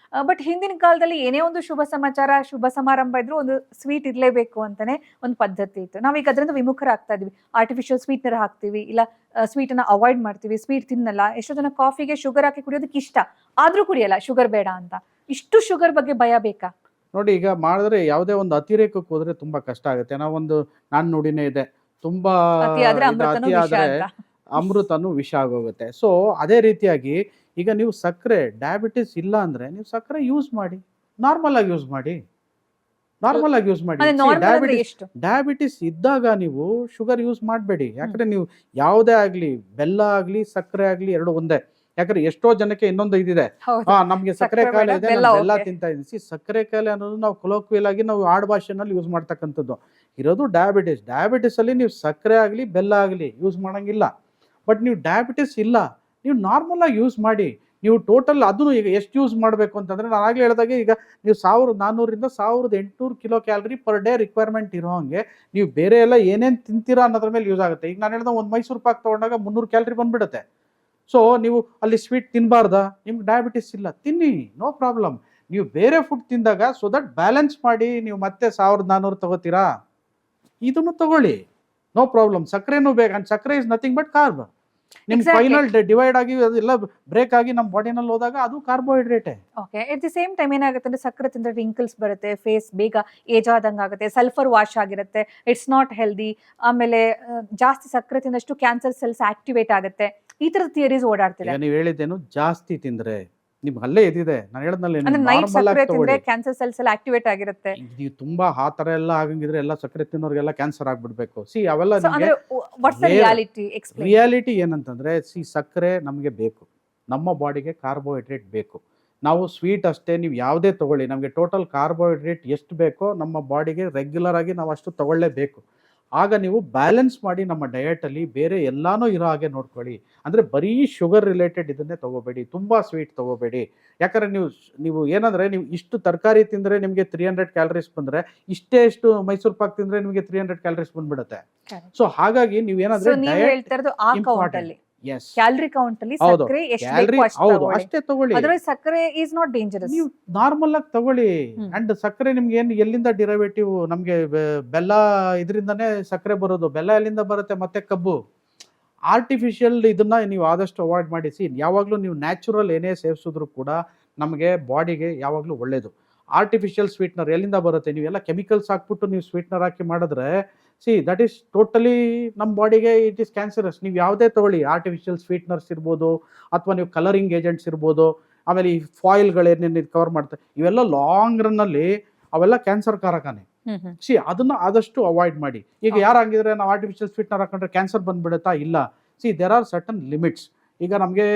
ಬಟ್ ಹಿಂದಿನ ಕಾಲದಲ್ಲಿ ಏನೇ ಒಂದು ಶುಭ ಸಮಾಚಾರ ಶುಭ ಸಮಾರಂಭ ಇದ್ರು ಒಂದು ಸ್ವೀಟ್ ಇರ್ಲೇಬೇಕು ಅಂತಾನೆ ಒಂದು ಪದ್ಧತಿ ಇತ್ತು. ನಾವೀಗ ಅದರಿಂದ ವಿಮುಖರಾಗ್ತಾ ಇದೀವಿ. ಆರ್ಟಿಫಿಷಿಯಲ್ ಸ್ವೀಟ್ನರ್ ಹಾಕ್ತಿವಿ, ಇಲ್ಲ ಸ್ವೀಟ್ ಅನ್ನ ಅವಾಯ್ಡ್ ಮಾಡ್ತೀವಿ, ಸ್ವೀಟ್ ತಿನ್ನಲ್ಲ. ಎಷ್ಟೋ ಜನ ಕಾಫಿಗೆ ಶುಗರ್ ಹಾಕಿ ಕುಡಿಯೋದಕ್ಕೆ ಇಷ್ಟ, ಆದ್ರೂ ಕುಡಿಯಲ್ಲ ಶುಗರ್ ಬೇಡ ಅಂತ. ಇಷ್ಟು ಶುಗರ್ ಬಗ್ಗೆ ಭಯ ಬೇಕಾ? ನೋಡಿ, ಈಗ ಮಾಡಿದ್ರೆ ಯಾವುದೇ ಒಂದು ಅತಿರೇಕಕ್ಕೆ ಹೋದ್ರೆ ತುಂಬಾ ಕಷ್ಟ ಆಗುತ್ತೆ. ನಾವೊಂದು ನಾನು ನುಡಿನೇ ಇದೆ, ತುಂಬಾ ಅತಿಯಾದ್ರೆ ಇದು ಅಮೃತನೂ ಅತಿ ವಿಷ ಆದ್ರೆ ಅಂತ. ಅಮೃತನೂ ವಿಷ ಆಗೋಗುತ್ತೆ. ಸೊ ಅದೇ ರೀತಿಯಾಗಿ ಈಗ ನೀವು ಸಕ್ಕರೆ ಡಯಾಬಿಟಿಸ್ ಇಲ್ಲ ಅಂದ್ರೆ ನೀವು ಸಕ್ಕರೆ ಯೂಸ್ ಮಾಡಿ, ನಾರ್ಮಲ್ ಆಗಿ ಯೂಸ್ ಮಾಡಿ, ನಾರ್ಮಲ್ ಆಗಿ ಯೂಸ್ ಮಾಡಿ. ಅಂದ್ರೆ ನಾರ್ಮಲ್ ಅಂದ್ರೆ ಎಷ್ಟು? ಡಯಾಬಿಟಿಸ್ ಇದ್ದಾಗ ನೀವು ಶುಗರ್ ಯೂಸ್ ಮಾಡಬೇಡಿ. ಯಾಕಂದ್ರೆ ನೀವು ಯಾವುದೇ ಆಗ್ಲಿ, ಬೆಲ್ಲ ಆಗ್ಲಿ ಸಕ್ಕರೆ ಆಗ್ಲಿ ಎರಡು ಒಂದೇ. ಯಾಕಂದ್ರೆ ಎಷ್ಟೋ ಜನಕ್ಕೆ ಇನ್ನೊಂದು ಇದಿದೆ, ಹೌದು. ನಮ್ಗೆ ಸಕ್ಕರೆ ಸಕ್ಕರೆ ಕಾಯಿಲೆ ಬೇಡ, ಇದೆ, ಬೆಲ್ಲ ನಾನು ಬೆಲ್ಲ ಓಕೆ. ತಿಂತಾ ಇದ್ದೀನಿ. ಸಕ್ಕರೆ ಕಾಯಿಲೆ ಅನ್ನೋದು ನಾವು ಕೊಲೋಕ್ವಿಯಲ್ ಆಗಿ ನಾವು ಆಡ್ ಭಾಷೆನಲ್ಲಿ ಯೂಸ್ ಮಾಡ್ತಕ್ಕಂಥದ್ದು. ಇರೋದು ಡಯಾಬಿಟಿಸ್. ಡಯಾಬಿಟಿಸ್ ಅಲ್ಲಿ ನೀವು ಸಕ್ಕರೆ ಆಗಲಿ ಬೆಲ್ಲ ಆಗಲಿ ಯೂಸ್ ಮಾಡಂಗಿಲ್ಲ. ಬಟ್ ನೀವು ಡಯಾಬಿಟಿಸ್ ಇಲ್ಲ, ನೀವು ನಾರ್ಮಲ್ ಆಗಿ ಯೂಸ್ ಮಾಡಿ. ನೀವು ಟೋಟಲ್ ಅದನ್ನು ಈಗ ಎಷ್ಟು ಯೂಸ್ ಮಾಡಬೇಕು ಅಂತಂದ್ರೆ, ನಾನು ಆಗಲೇ ಹೇಳಿದಾಗೆ ಈಗ ನೀವು 1400ರಿಂದ 1800 kilo calorie per day requirement ಇರೋ ಹಂಗೆ ನೀವು ಬೇರೆ ಎಲ್ಲ ಏನೇನು ತಿಂತೀರಾ ಅನ್ನೋದ್ರ ಮೇಲೆ ಯೂಸ್ ಆಗುತ್ತೆ. ಈಗ ನಾನು ಹೇಳಿದ ಒಂದು ಮೈಸೂರು ಪಾಕ್ ತೊಗೊಂಡಾಗ 300 ಕ್ಯಾಲರಿ ಬಂದ್ಬಿಡುತ್ತೆ. ಸೊ ನೀವು ಅಲ್ಲಿ ಸ್ವೀಟ್ ತಿನ್ನಬಾರ್ದಾ? ನಿಮ್ಗೆ ಡಯಾಬಿಟಿಸ್ ಇಲ್ಲ, ತಿನ್ನಿ, ನೋ ಪ್ರಾಬ್ಲಮ್. ನೀವು ಬೇರೆ ಫುಡ್ ತಿಂದಾಗ ಸೊ ದಟ್ ಬ್ಯಾಲೆನ್ಸ್ ಮಾಡಿ ನೀವು ಮತ್ತೆ 1400 ತಗೋತೀರಾ, ಇದನ್ನು ತಗೊಳ್ಳಿ, ನೋ ಪ್ರಾಬ್ಲಮ್. ಸಕ್ಕರೆನೂ ಬೇಕು, ಅಂಡ್ ಸಕ್ಕರೆ ಇಸ್ ನಥಿಂಗ್ ಬಟ್ ಕಾರ್ಬ್. ನಿಮ್ Exactly. ಫೈನಲ್ ಡಿವೈಡ್ ಆಗಿ ಅದೆಲ್ಲ ಬ್ರೇಕ್ ಆಗಿ ನಮ್ಮ ಬಾಡಿನಲ್ಲಿ ಹೋದಾಗ ಅದು ಕಾರ್ಬೋಹೈಡ್ರೇಟೇ. Okay, at the same time ಏನಾಗುತ್ತೆ ಅಂದ್ರೆ ಸಕ್ಕರೆ ತಿಂದ್ರೆ ರಿಂಕಲ್ಸ್ ಬರುತ್ತೆ, ಫೇಸ್ ಬೇಗ ಏಜ್ ಆದಂಗೆ ಆಗುತ್ತೆ, ಸಲ್ಫರ್ ವಾಶ್ ಆಗಿರುತ್ತೆ, ಇಟ್ಸ್ ನಾಟ್ ಹೆಲ್ದಿ. ಆಮೇಲೆ ಜಾಸ್ತಿ ಸಕ್ಕರೆ ತಿಂದಷ್ಟು ಕ್ಯಾನ್ಸರ್ ಸೆಲ್ಸ್ ಆಕ್ಟಿವೇಟ್ ಆಗುತ್ತೆ. ಈ ತರದ ಥಿಯರೀಸ್ ಓಡಾಡ್ತಿದೆ. ಈಗ ನೀವು ಹೇಳಿದ್ದೇನು, ಜಾಸ್ತಿ ತಿಂದ್ರೆ ನಿಮ್ಗೆ ಅಲ್ಲೇ ಇದಿದೆ, ನಾನು ಹೇಳದ್ನಲ್ಲಿ ಅಂದ್ರೆ ನೈಟ್ ನಾರ್ಮಲ್ ಸಕ್ಕರೆ ಆಗಿ ತಿಂದ್ರೆ ತಗೊಳ್ಳಿ. ಕ್ಯಾನ್ಸರ್ ಸೆಲ್ಸ್ ಎಲ್ಲ ಆಕ್ಟಿವೇಟ್ ಆಗಿರುತ್ತೆ. ನೀವು ತುಂಬಾ ಆ ತರ ಎಲ್ಲ ಆಗಂಗಿದ್ರೆ ಎಲ್ಲ ಸಕ್ಕರೆ ತಿನ್ನೋರ್ಗೆಲ್ಲ ಕ್ಯಾನ್ಸರ್ ಆಗ್ಬಿಡ್ಬೇಕು. ಅವೆಲ್ಲ ಸೊ ನಿಮ್ಗೆ ಅಂದ್ರೆ what's the rare. Reality? Explain. Reality ಏನಂತಂದ್ರೆ, ಸಕ್ಕರೆ ನಮಗೆ ಬೇಕು, ನಮ್ಮ ಬಾಡಿಗೆ ಕಾರ್ಬೋಹೈಡ್ರೇಟ್ ಬೇಕು. ನಾವು ಸ್ವೀಟ್ ಅಷ್ಟೇ, ನೀವು ಯಾವುದೇ ತಗೊಳ್ಳಿ, ನಮಗೆ ಟೋಟಲ್ ಕಾರ್ಬೋಹೈಡ್ರೇಟ್ ಎಷ್ಟು ಬೇಕೋ ನಮ್ಮ ಬಾಡಿಗೆ ರೆಗ್ಯುಲರ್ ಆಗಿ ನಾವು ಅಷ್ಟು ತಗೊಳ್ಳೇಬೇಕು. ಆಗ ನೀವು ಬ್ಯಾಲೆನ್ಸ್ ಮಾಡಿ ನಮ್ಮ ಡಯಟಲ್ಲಿ ಬೇರೆ ಎಲ್ಲಾನು ಇರೋ ಹಾಗೆ ನೋಡ್ಕೊಳ್ಳಿ. ಅಂದರೆ ಬರೀ ಶುಗರ್ ರಿಲೇಟೆಡ್ ಇದನ್ನೇ ತಗೋಬೇಡಿ, ತುಂಬ ಸ್ವೀಟ್ ತಗೋಬೇಡಿ. ಯಾಕಂದರೆ ನೀವು ಏನಂದರೆ, ನೀವು ಇಷ್ಟು ತರಕಾರಿ ತಿಂದರೆ ನಿಮಗೆ 300 ಕ್ಯಾಲರೀಸ್ ಬಂದರೆ, ಇಷ್ಟು ಮೈಸೂರು ಪಾಕ್ ತಿಂದರೆ ನಿಮಗೆ 300 ಕ್ಯಾಲರೀಸ್ ಬಂದ್ಬಿಡುತ್ತೆ. ಸೊ ಹಾಗಾಗಿ ನೀವು ಸೊ ಏನಂದ್ರೆ ನೀವು ಡಯಟ್ ಹೇಳ್ತಾ ಇರೋದು ಆ ಕೌಂಟ್ ಇಂಪಾರ್ಟೆಂಟ್. ಅಲ್ಲಿ, ಎಸ್, ಕ್ಯಾಲರಿ ಕೌಂಟ್ ಅಲ್ಲಿ ಹೌದು. ಸಕ್ಕರೆ ಎಷ್ಟು ಕ್ಯಾಲರಿ ಬೇಕು ಅಷ್ಟು ಹೌದು, ತಗೊಳ್ಳಿ. ಅಷ್ಟೇ ತಗೊಳ್ಳಿ. ಅದರ್ವೈಸ್ ಸಕ್ಕರೆ ಈಸ್ ನಾಟ್ ಡೇಂಜರಸ್. ನೀವು ನಾರ್ಮಲ್ ಆಗಿ ತಗೊಳ್ಳಿ. ಹ್ಮ್. ಅಂಡ್ ಸಕ್ಕರೆ ನಿಮ್ಗೆ ಏನು ಎಲ್ಲಿಂದ ಡಿರೈವೇಟಿವ್, ನಮಗೆ ಬೆಲ್ಲ ಇದರಿಂದನೇ ಸಕ್ಕರೆ ಬರೋದು. ಬೆಲ್ಲ ಎಲ್ಲಿಂದ ಬರುತ್ತೆ? ಮತ್ತೆ ಕಬ್ಬು. ಆರ್ಟಿಫಿಷಿಯಲ್ ಇದನ್ನ ನೀವು ಆದಷ್ಟು ಅವಾಯ್ಡ್ ಮಾಡಿಸಿ. ಯಾವಾಗಲೂ ನೀವು ನ್ಯಾಚುರಲ್ ಏನೇ ಸೇವಿಸಿದ್ರು ಕೂಡ ನಮಗೆ ಬಾಡಿಗೆ ಯಾವಾಗಲೂ ಒಳ್ಳೇದು. ಆರ್ಟಿಫಿಷಿಯಲ್ ಸ್ವೀಟ್ನರ್ ಎಲ್ಲಿಂದ ಬರುತ್ತೆ? ನೀವೆಲ್ಲ ಕೆಮಿಕಲ್ಸ್ ಹಾಕ್ಬಿಟ್ಟು ನೀವು ಸ್ವೀಟ್ನರ್ ಹಾಕಿ ಮಾಡಿದ್ರೆ, ದಟ್ ಈಸ್ ಟೋಟಲಿ ನಮ್ಮ ಬಾಡಿಗೆ ಇಟ್ ಈಸ್ ಕ್ಯಾನ್ಸರಸ್. ನೀವು ಯಾವುದೇ ತಗೊಳ್ಳಿ, ಆರ್ಟಿಫಿಷಿಯಲ್ ಸ್ವೀಟ್ನರ್ಸ್ ಇರ್ಬೋದು, ಅಥವಾ ನೀವು ಕಲರಿಂಗ್ ಏಜೆಂಟ್ಸ್ ಇರ್ಬೋದು, ಆಮೇಲೆ ಈ ಫಾಯಿಲ್ಗಳೇನೇನು ಕವರ್ ಮಾಡ್ತಾರೆ, ಇವೆಲ್ಲ ಲಾಂಗ್ ರನ್ನಲ್ಲಿ ಅವೆಲ್ಲ ಕ್ಯಾನ್ಸರ್ ಕಾರಕನೇ. ಅದನ್ನ ಆದಷ್ಟು ಅವಾಯ್ಡ್ ಮಾಡಿ. ಈಗ ಯಾರು ಹಂಗಿದ್ರೆ ನಾವು ಆರ್ಟಿಫಿಷಿಯಲ್ ಸ್ವೀಟ್ನರ್ ಹಾಕೊಂಡ್ರೆ ಕ್ಯಾನ್ಸರ್ ಬಂದ್ಬಿಡುತ್ತಾ? ಇಲ್ಲ. There are certain limits. ಈಗ ನಮಗೆ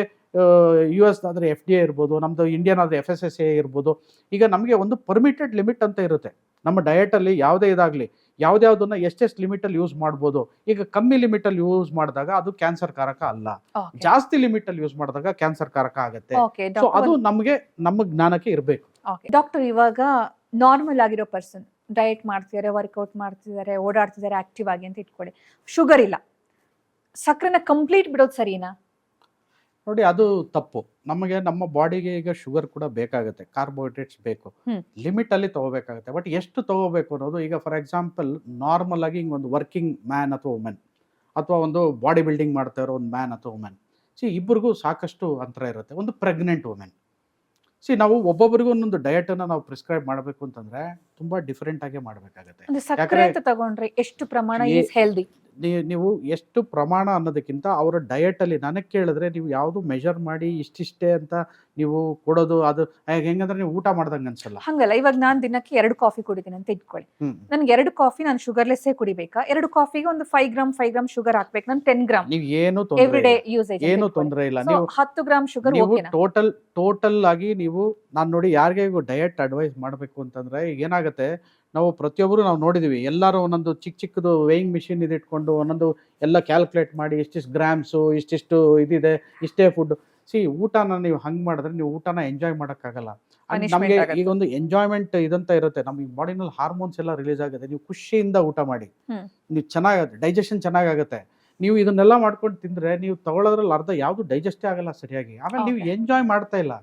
US ಆದರೆ FDA ಇರ್ಬೋದು, ನಮ್ಮದು ಇಂಡಿಯನ್ ಆದರೆ FSSAI ಇರ್ಬೋದು. ಈಗ ನಮಗೆ ಒಂದು ಪರ್ಮಿಟೆಡ್ ಲಿಮಿಟ್ ಅಂತ ಇರುತ್ತೆ ನಮ್ಮ ಡಯಟಲ್ಲಿ. ಯಾವುದೇ ಇದಾಗಲಿ, ಯಾವುದ್ಯಾವುದನ್ನ ಎಷ್ಟೆಷ್ಟು ಲಿಮಿಟಲ್ಲಿ ಯೂಸ್ ಮಾಡ್ಬೋದು. ಈಗ ಕಮ್ಮಿ ಲಿಮಿಟಲ್ಲಿ ಯೂಸ್ ಮಾಡಿದಾಗ ಅದು ಕ್ಯಾನ್ಸರ್ ಕಾರಕ ಅಲ್ಲ, ಜಾಸ್ತಿ ಲಿಮಿಟಲ್ಲಿ ಯೂಸ್ ಮಾಡಿದಾಗ ಕ್ಯಾನ್ಸರ್ ಕಾರಕ ಆಗುತ್ತೆ. ಸೊ ಅದು ನಮ್ಮ ಜ್ಞಾನಕ್ಕೆ ಇರಬೇಕು. ಡಾಕ್ಟರ್, ಇವಾಗ ನಾರ್ಮಲ್ ಆಗಿರೋ ಪರ್ಸನ್ ಡಯಟ್ ಮಾಡ್ತಿದ್ದಾರೆ, ವರ್ಕೌಟ್ ಮಾಡ್ತಿದ್ದಾರೆ, ಓಡಾಡ್ತಿದ್ದಾರೆ ಆಕ್ಟಿವ್ ಆಗಿ ಅಂತ ಇಟ್ಕೊಳ್ಳಿ, ಶುಗರ್ ಇಲ್ಲ, ಸಕ್ಕರೆನ ಕಂಪ್ಲೀಟ್ ಬಿಡೋದು ಸರಿನಾ? ನೋಡಿ, ಅದು ತಪ್ಪು. ನಮಗೆ ನಮ್ಮ ಬಾಡಿಗೆ ಈಗ ಶುಗರ್ ಕೂಡ ಬೇಕಾಗುತ್ತೆ, ಕಾರ್ಬೋಹೈಡ್ರೇಟ್ಸ್ ಬೇಕು, ಲಿಮಿಟ್ ಅಲ್ಲಿ ತಗೋಬೇಕಾಗುತ್ತೆ. ಬಟ್ ಎಷ್ಟು ತಗೋಬೇಕು ಅನ್ನೋದು, ಈಗ ಫಾರ್ ಎಕ್ಸಾಂಪಲ್ ನಾರ್ಮಲ್ ಆಗಿ ಒಂದು ವರ್ಕಿಂಗ್ ಮ್ಯಾನ್ ಅಥವಾ ವುಮೆನ್, ಅಥವಾ ಒಂದು ಬಾಡಿ ಬಿಲ್ಡಿಂಗ್ ಮಾಡ್ತಾ ಇರೋ ಒಂದು ಮ್ಯಾನ್ ಅಥವಾ ವುಮೆನ್, ಇಬ್ಬರಿಗೂ ಸಾಕಷ್ಟು ಅಂತರ ಇರುತ್ತೆ. ಒಂದು ಪ್ರೆಗ್ನೆಂಟ್ ವುಮೆನ್, ನಾವು ಒಬ್ಬೊಬ್ಬರಿಗೂ ಒಂದೊಂದು ಡಯಟ್ ಅನ್ನ ನಾವು ಪ್ರಿಸ್ಕ್ರೈಬ್ ಮಾಡಬೇಕು ಅಂತಂದ್ರೆ ತುಂಬಾ ಡಿಫರೆಂಟ್ ಆಗಿ ಮಾಡಬೇಕಾಗುತ್ತೆ. ಸಕ್ಕರೆ ಅಂತ ತಗೊಂಡ್ರೆ ಎಷ್ಟು ಪ್ರಮಾಣ ಈಸ್ ಹೆಲ್ದಿ? ನೀವು ಎಷ್ಟು ಪ್ರಮಾಣ ಅನ್ನೋದಕ್ಕಿಂತ ಅವರ ಡಯಟಲ್ಲಿ ನನಗೆ ಕೇಳಿದ್ರೆ ನೀವು ಯಾವುದು ಮೆಷರ್ ಮಾಡಿ ಇಷ್ಟಿಷ್ಟೇ ಅಂತ ನೀವು ಕೊಡೋದು ಅದು ಹೆಂಗಂದ್ರೆ ನೀವು ಊಟ ಮಾಡ್ದಂಗೆ ಅನ್ಸಲ್ಲ. ಹಂಗಲ್ಲ, ಇವಾಗ ನಾನು ದಿನಕ್ಕೆ 2 ಕಾಫಿ ಕುಡಿತೀನಿ ಅಂತ ಇಟ್ಕೊಳ್ಳಿ. ನನ್ಗೆ 2 ಕಾಫಿ ನಾನು ಶುಗರ್ಲೆಸ್ಸೇ ಕುಡಿಬೇಕಾ? 2 ಕಾಫಿಗೆ ಒಂದು 5 ಗ್ರಾಮ್ ಶುಗರ್ ಹಾಕ್ಬೇಕು. ನಾನು 10 ಗ್ರಾಮ್ ನೀವು ಏನು ಎವ್ರಿ ಡೇ ಯೂಸೇಜ್, ಏನು ತೊಂದರೆ ಇಲ್ಲ. ನೀವು 10 ಗ್ರಾಮ್ ಶುಗರ್ ನೀವು ಓಕೆನಾ? ಟೋಟಲ್ ಆಗಿ ನೀವು ನಾನು ನೋಡಿ ಯಾರಿಗೆ ಡಯಟ್ ಅಡ್ವೈಸ್ ಮಾಡಬೇಕು ಅಂತಂದ್ರೆ ಈಗ ಏನಾಗುತ್ತೆ, ನಾವು ಪ್ರತಿಯೊಬ್ಬರು ನಾವು ನೋಡಿದೀವಿ, ಎಲ್ಲರೂ ಒಂದೊಂದು ಚಿಕ್ಕದು ವೇಯಿಂಗ್ ಮಿಷಿನ್ ಇಟ್ಕೊಂಡು ಒಂದೊಂದು ಎಲ್ಲ ಕ್ಯಾಲ್ಕುಲೇಟ್ ಮಾಡಿ ಇಷ್ಟಿಷ್ಟು ಗ್ರಾಮ್ಸು ಇಷ್ಟಿಷ್ಟು ಇದಿದೆ ಇಷ್ಟೇ ಫುಡ್. ಊಟನ ನೀವು ಹಂಗೆ ಮಾಡಿದ್ರೆ ನೀವು ಊಟನ ಎಂಜಾಯ್ ಮಾಡೋಕ್ಕಾಗಲ್ಲ. ನಮಗೆ ಈಗ ಒಂದು ಎಂಜಾಯ್ಮೆಂಟ್ ಇದಂತ ಇರುತ್ತೆ, ನಮಗೆ ಬಾಡಿನಲ್ಲಿ ಹಾರ್ಮೋನ್ಸ್ ಎಲ್ಲ ರಿಲೀಸ್ ಆಗುತ್ತೆ. ನೀವು ಖುಷಿಯಿಂದ ಊಟ ಮಾಡಿ, ನೀವು ಚೆನ್ನಾಗುತ್ತೆ, ಡೈಜೆಷನ್ ಚೆನ್ನಾಗಾಗುತ್ತೆ. ನೀವು ಇದನ್ನೆಲ್ಲ ಮಾಡ್ಕೊಂಡು ತಿಂದ್ರೆ ನೀವು ತಗೊಳ್ಳೋದ್ರಲ್ಲಿ ಅರ್ಧ ಯಾವ್ದು ಡೈಜೆಸ್ಟೇ ಆಗಲ್ಲ ಸರಿಯಾಗಿ. ಆಮೇಲೆ ನೀವು ಎಂಜಾಯ್ ಮಾಡ್ತಾ ಇಲ್ಲ.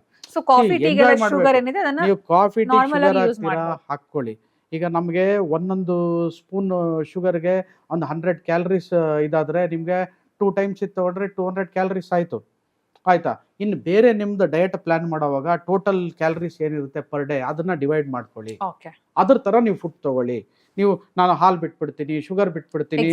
ನೀವು ಕಾಫಿ ಟೀ ಶುಗರ್ ಹಾಕ್ತೀರಾ ಹಾಕೊಳ್ಳಿ. ಈಗ ನಮಗೆ ಒಂದೊಂದು ಸ್ಪೂನ್ ಶುಗರ್ಗೆ ಒಂದು 100 ಕ್ಯಾಲರೀಸ್ ಇದಾದ್ರೆ ನಿಮ್ಗೆ 2 ಟೈಮ್ಸ್ ಇದು ತಗೊಂಡ್ರೆ 200 ಕ್ಯಾಲರೀಸ್ ಆಯ್ತು, ಆಯ್ತಾ? ಇನ್ನು ಬೇರೆ ನಿಮ್ದು ಡಯಟ್ ಪ್ಲಾನ್ ಮಾಡೋವಾಗ ಟೋಟಲ್ ಕ್ಯಾಲರೀಸ್ ಏನಿರುತ್ತೆ ಪರ್ ಡೇ ಅದನ್ನ ಡಿವೈಡ್ ಮಾಡ್ಕೊಳ್ಳಿ. ಅದ್ರ ತರ ನೀವು ಫುಡ್ ತಗೊಳ್ಳಿ. ನೀವು ನಾನು ಹಾಲು ಬಿಟ್ಬಿಡ್ತೀನಿ, ಶುಗರ್ ಬಿಟ್ಬಿಡ್ತೀನಿ,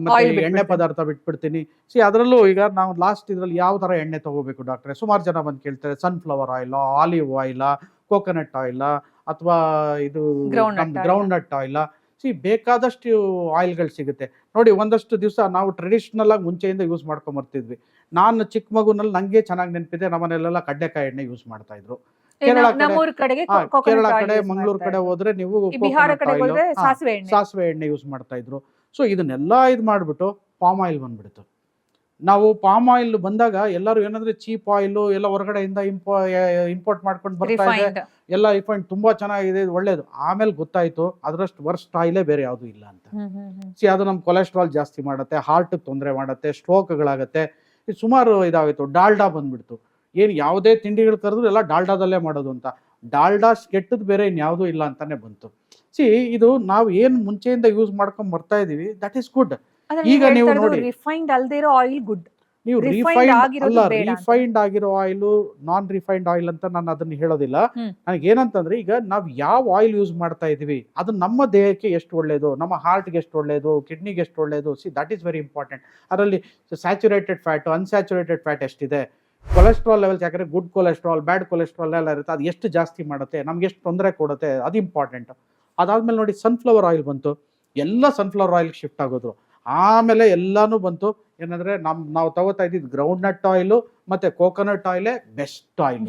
ಮತ್ತೆ ಎಣ್ಣೆ ಪದಾರ್ಥ ಬಿಟ್ಬಿಡ್ತೀನಿ. ಅದರಲ್ಲೂ ಈಗ ನಾವು ಲಾಸ್ಟ್ ಇದ್ರಲ್ಲಿ ಯಾವ ತರ ಎಣ್ಣೆ ತಗೋಬೇಕು ಡಾಕ್ಟ್ರೆ? ಸುಮಾರು ಜನ ಬಂದು ಕೇಳ್ತಾರೆ, sunflower oil, olive oil, coconut oil, ಅಥವಾ ಇದು ಗ್ರೌಂಡ್ ನಟ್ ಆಯಿಲ್. ಬೇಕಾದಷ್ಟು ಆಯಿಲ್ಗಳು ಸಿಗುತ್ತೆ ನೋಡಿ. ಒಂದಷ್ಟು ದಿವಸ ನಾವು ಟ್ರೆಡಿಷನಲ್ ಆಗಿ ಮುಂಚೆಯಿಂದ ಯೂಸ್ ಮಾಡ್ಕೊಂಡ್ ಬರ್ತಿದ್ವಿ. ನಾನು ಚಿಕ್ಕ ಮಗುನಲ್ಲಿ ನಂಗೆ ಚೆನ್ನಾಗಿ ನೆನಪಿದೆ, ನಮ್ಮನೆಲ್ಲ ಕಡ್ಲೆಕಾಯಿ ಎಣ್ಣೆ ಯೂಸ್ ಮಾಡ್ತಾ ಇದ್ರು. ಕೇರಳ ಕಡೆ ಮಂಗಳೂರು ಕಡೆ ಹೋದ್ರೆ ನೀವು ಸಾಸಿವೆ ಎಣ್ಣೆ ಯೂಸ್ ಮಾಡ್ತಾ ಇದ್ರು. ಇದನ್ನೆಲ್ಲ ಇದು ಮಾಡ್ಬಿಟ್ಟು ಪಾಮ್ ಆಯಿಲ್ ಬಂದ್ಬಿಡ್ತು. ನಾವು ಪಾಮ್ ಆಯಿಲ್ ಬಂದಾಗ ಎಲ್ಲರೂ ಏನಂದ್ರೆ ಚೀಪ್ ಆಯಿಲ್ ಎಲ್ಲ ಹೊರಗಡೆಯಿಂದ ಇಂಪೋರ್ಟ್ ಮಾಡ್ಕೊಂಡು ಬರ್ತಾ ಇದೆ, ಎಲ್ಲ ರಿಫೈಂಡ್ ತುಂಬಾ ಚೆನ್ನಾಗಿದೆ, ಒಳ್ಳೇದು. ಆಮೇಲೆ ಗೊತ್ತಾಯ್ತು ಅದರಷ್ಟು ವರ್ಸ್ಟ್ ಆಯಿಲೇ ಬೇರೆ ಯಾವುದು ಇಲ್ಲ ಅಂತ. ಅದು ನಮ್ ಕೊಲೆಸ್ಟ್ರಾಲ್ ಜಾಸ್ತಿ ಮಾಡುತ್ತೆ, ಹಾರ್ಟ್ ತೊಂದರೆ ಮಾಡುತ್ತೆ, ಸ್ಟ್ರೋಕ್ಗಳಾಗತ್ತೆ. ಸುಮಾರು ಇದಾಗಿತ್ತು. ಡಾಲ್ಡಾ ಬಂದ್ಬಿಡ್ತು. ಏನು ಯಾವುದೇ ತಿಂಡಿಗಳು ಕರೆದ್ರು ಎಲ್ಲ ಡಾಲ್ಡಾದಲ್ಲೇ ಮಾಡೋದು ಅಂತ. ಡಾಲ್ಡಾ ಕೆಟ್ಟದ್ದು ಬೇರೆ ಇನ್ಯಾವುದೂ ಇಲ್ಲ ಅಂತಾನೆ ಬಂತು. ಇದು ನಾವು ಏನು ಮುಂಚೆಯಿಂದ ಯೂಸ್ ಮಾಡ್ಕೊಂಡ್ ಬರ್ತಾ ಇದೀವಿ, ದಟ್ ಈಸ್ ಗುಡ್. ಈಗ ನೀವು ನೋಡಿ, ರಿಫೈನ್ಡ್ ಅಲ್ಲದೆ ಇರೋ ಆಯಿಲ್ ಗುಡ್. ನೀವು ರಿಫೈನ್ಡ್ ಆಗಿರೋ ಆಯಿಲ್, ನಾನ್ ರಿಫೈನ್ಡ್ ಆಯಿಲ್ ಅಂತ ನಾನು ಅದನ್ನ ಹೇಳೋದಿಲ್ಲ. ನನಗೆ ಏನಂತಂದ್ರೆ, ಈಗ ನಾವು ಯಾವ ಆಯಿಲ್ ಯೂಸ್ ಮಾಡ್ತಾ ಇದೀವಿ ಅದು ನಮ್ಮ ದೇಹಕ್ಕೆ ಎಷ್ಟು ಒಳ್ಳೇದು, ನಮ್ಮ ಹಾರ್ಟ್ಗೆ ಎಷ್ಟು ಒಳ್ಳೇದು, ಕಿಡ್ನಿಗೆ ಎಷ್ಟು ಒಳ್ಳೇದು, ದಟ್ ಈಸ್ ವೆರಿ ಇಂಪಾರ್ಟೆಂಟ್. ಅದರಲ್ಲಿ ಸ್ಯಾಚುರೇಟೆಡ್ ಫ್ಯಾಟ್, ಅನ್ಸ್ಯಾಚುರೇಟೆಡ್ ಫ್ಯಾಟ್ ಎಷ್ಟಿದೆ, ಕೊಲೆಸ್ಟ್ರಾಲ್ ಲೆವೆಲ್ಸ್, ಯಾಕಂದ್ರೆ ಗುಡ್ ಕೊಲೆಸ್ಟ್ರಾಲ್, ಬ್ಯಾಡ್ ಕೊಲೆಸ್ಟ್ರಾಲ್ ಎಲ್ಲ ಇರುತ್ತೆ, ಅದು ಎಷ್ಟು ಜಾಸ್ತಿ ಮಾಡುತ್ತೆ, ನಮ್ಗೆ ಎಷ್ಟು ತೊಂದರೆ ಕೊಡುತ್ತೆ, ಅದು ಇಂಪಾರ್ಟೆಂಟ್. ಅದಾದ್ಮೇಲೆ ನೋಡಿ ಸನ್ಫ್ಲವರ್ ಆಯಿಲ್ ಬಂತು, ಎಲ್ಲ ಸನ್ಫ್ಲವರ್ ಆಯಿಲ್ ಶಿಫ್ಟ್ ಆಗೋದ್ರು. ಆಮೇಲೆ ಎಲ್ಲಾನು ಬಂತು. ಏನಂದ್ರೆ ನಾವು ತಗೋತಾ ಇದ್ದಿದ್ದು ಗ್ರೌಂಡ್ ನಟ್ ಆಯಿಲ್ ಮತ್ತೆ ಕೋಕೋನಟ್ ಆಯಿಲೇ ಬೆಸ್ಟ್ ಆಯಿಲ್.